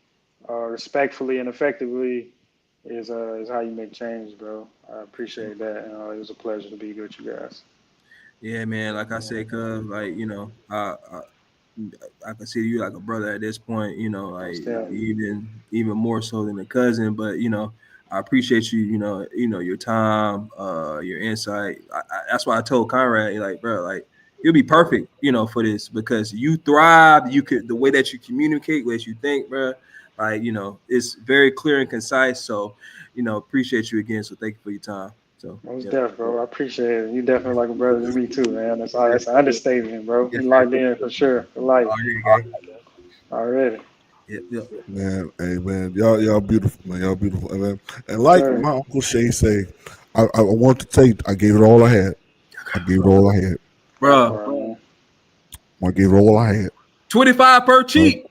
respectfully and effectively is how you make change, bro. I appreciate that. It was a pleasure to be with you guys. Yeah, man. Like I said, cuz, like, I consider you like a brother at this point, like even more so than a cousin. But I appreciate you, your time, your insight. That's why I told Conrad, like, bro, like you'll be perfect, for this because you thrive. You could the way that you communicate, what you think, bro. Like, it's very clear and concise. So, appreciate you again. So thank you for your time. So most definitely, bro. I appreciate it. You definitely like a brother to me too, man. That's an understatement, bro. You locked in for sure for life. Already. Yep. Man, hey man, y'all beautiful, man. Y'all beautiful, man. And like my Uncle Shay say, I want to say I gave it all I had. I gave it all I had. Bro. I gave it all I had. 25 per cheat.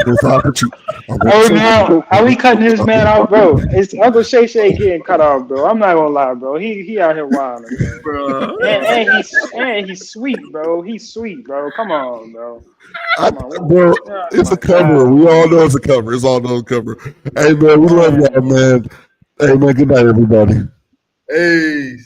25 per cheat. Oh no! How we cutting this man off, bro? It's Uncle Shay getting cut off, bro. I'm not gonna lie, bro. He out here wilding, bro. And he's sweet, bro. He's sweet, bro. Come on, bro. Bro, it's a cover. We all know it's a cover. It's all know a cover. Hey man, we love y'all, man. Hey man, good night, everybody. Hey.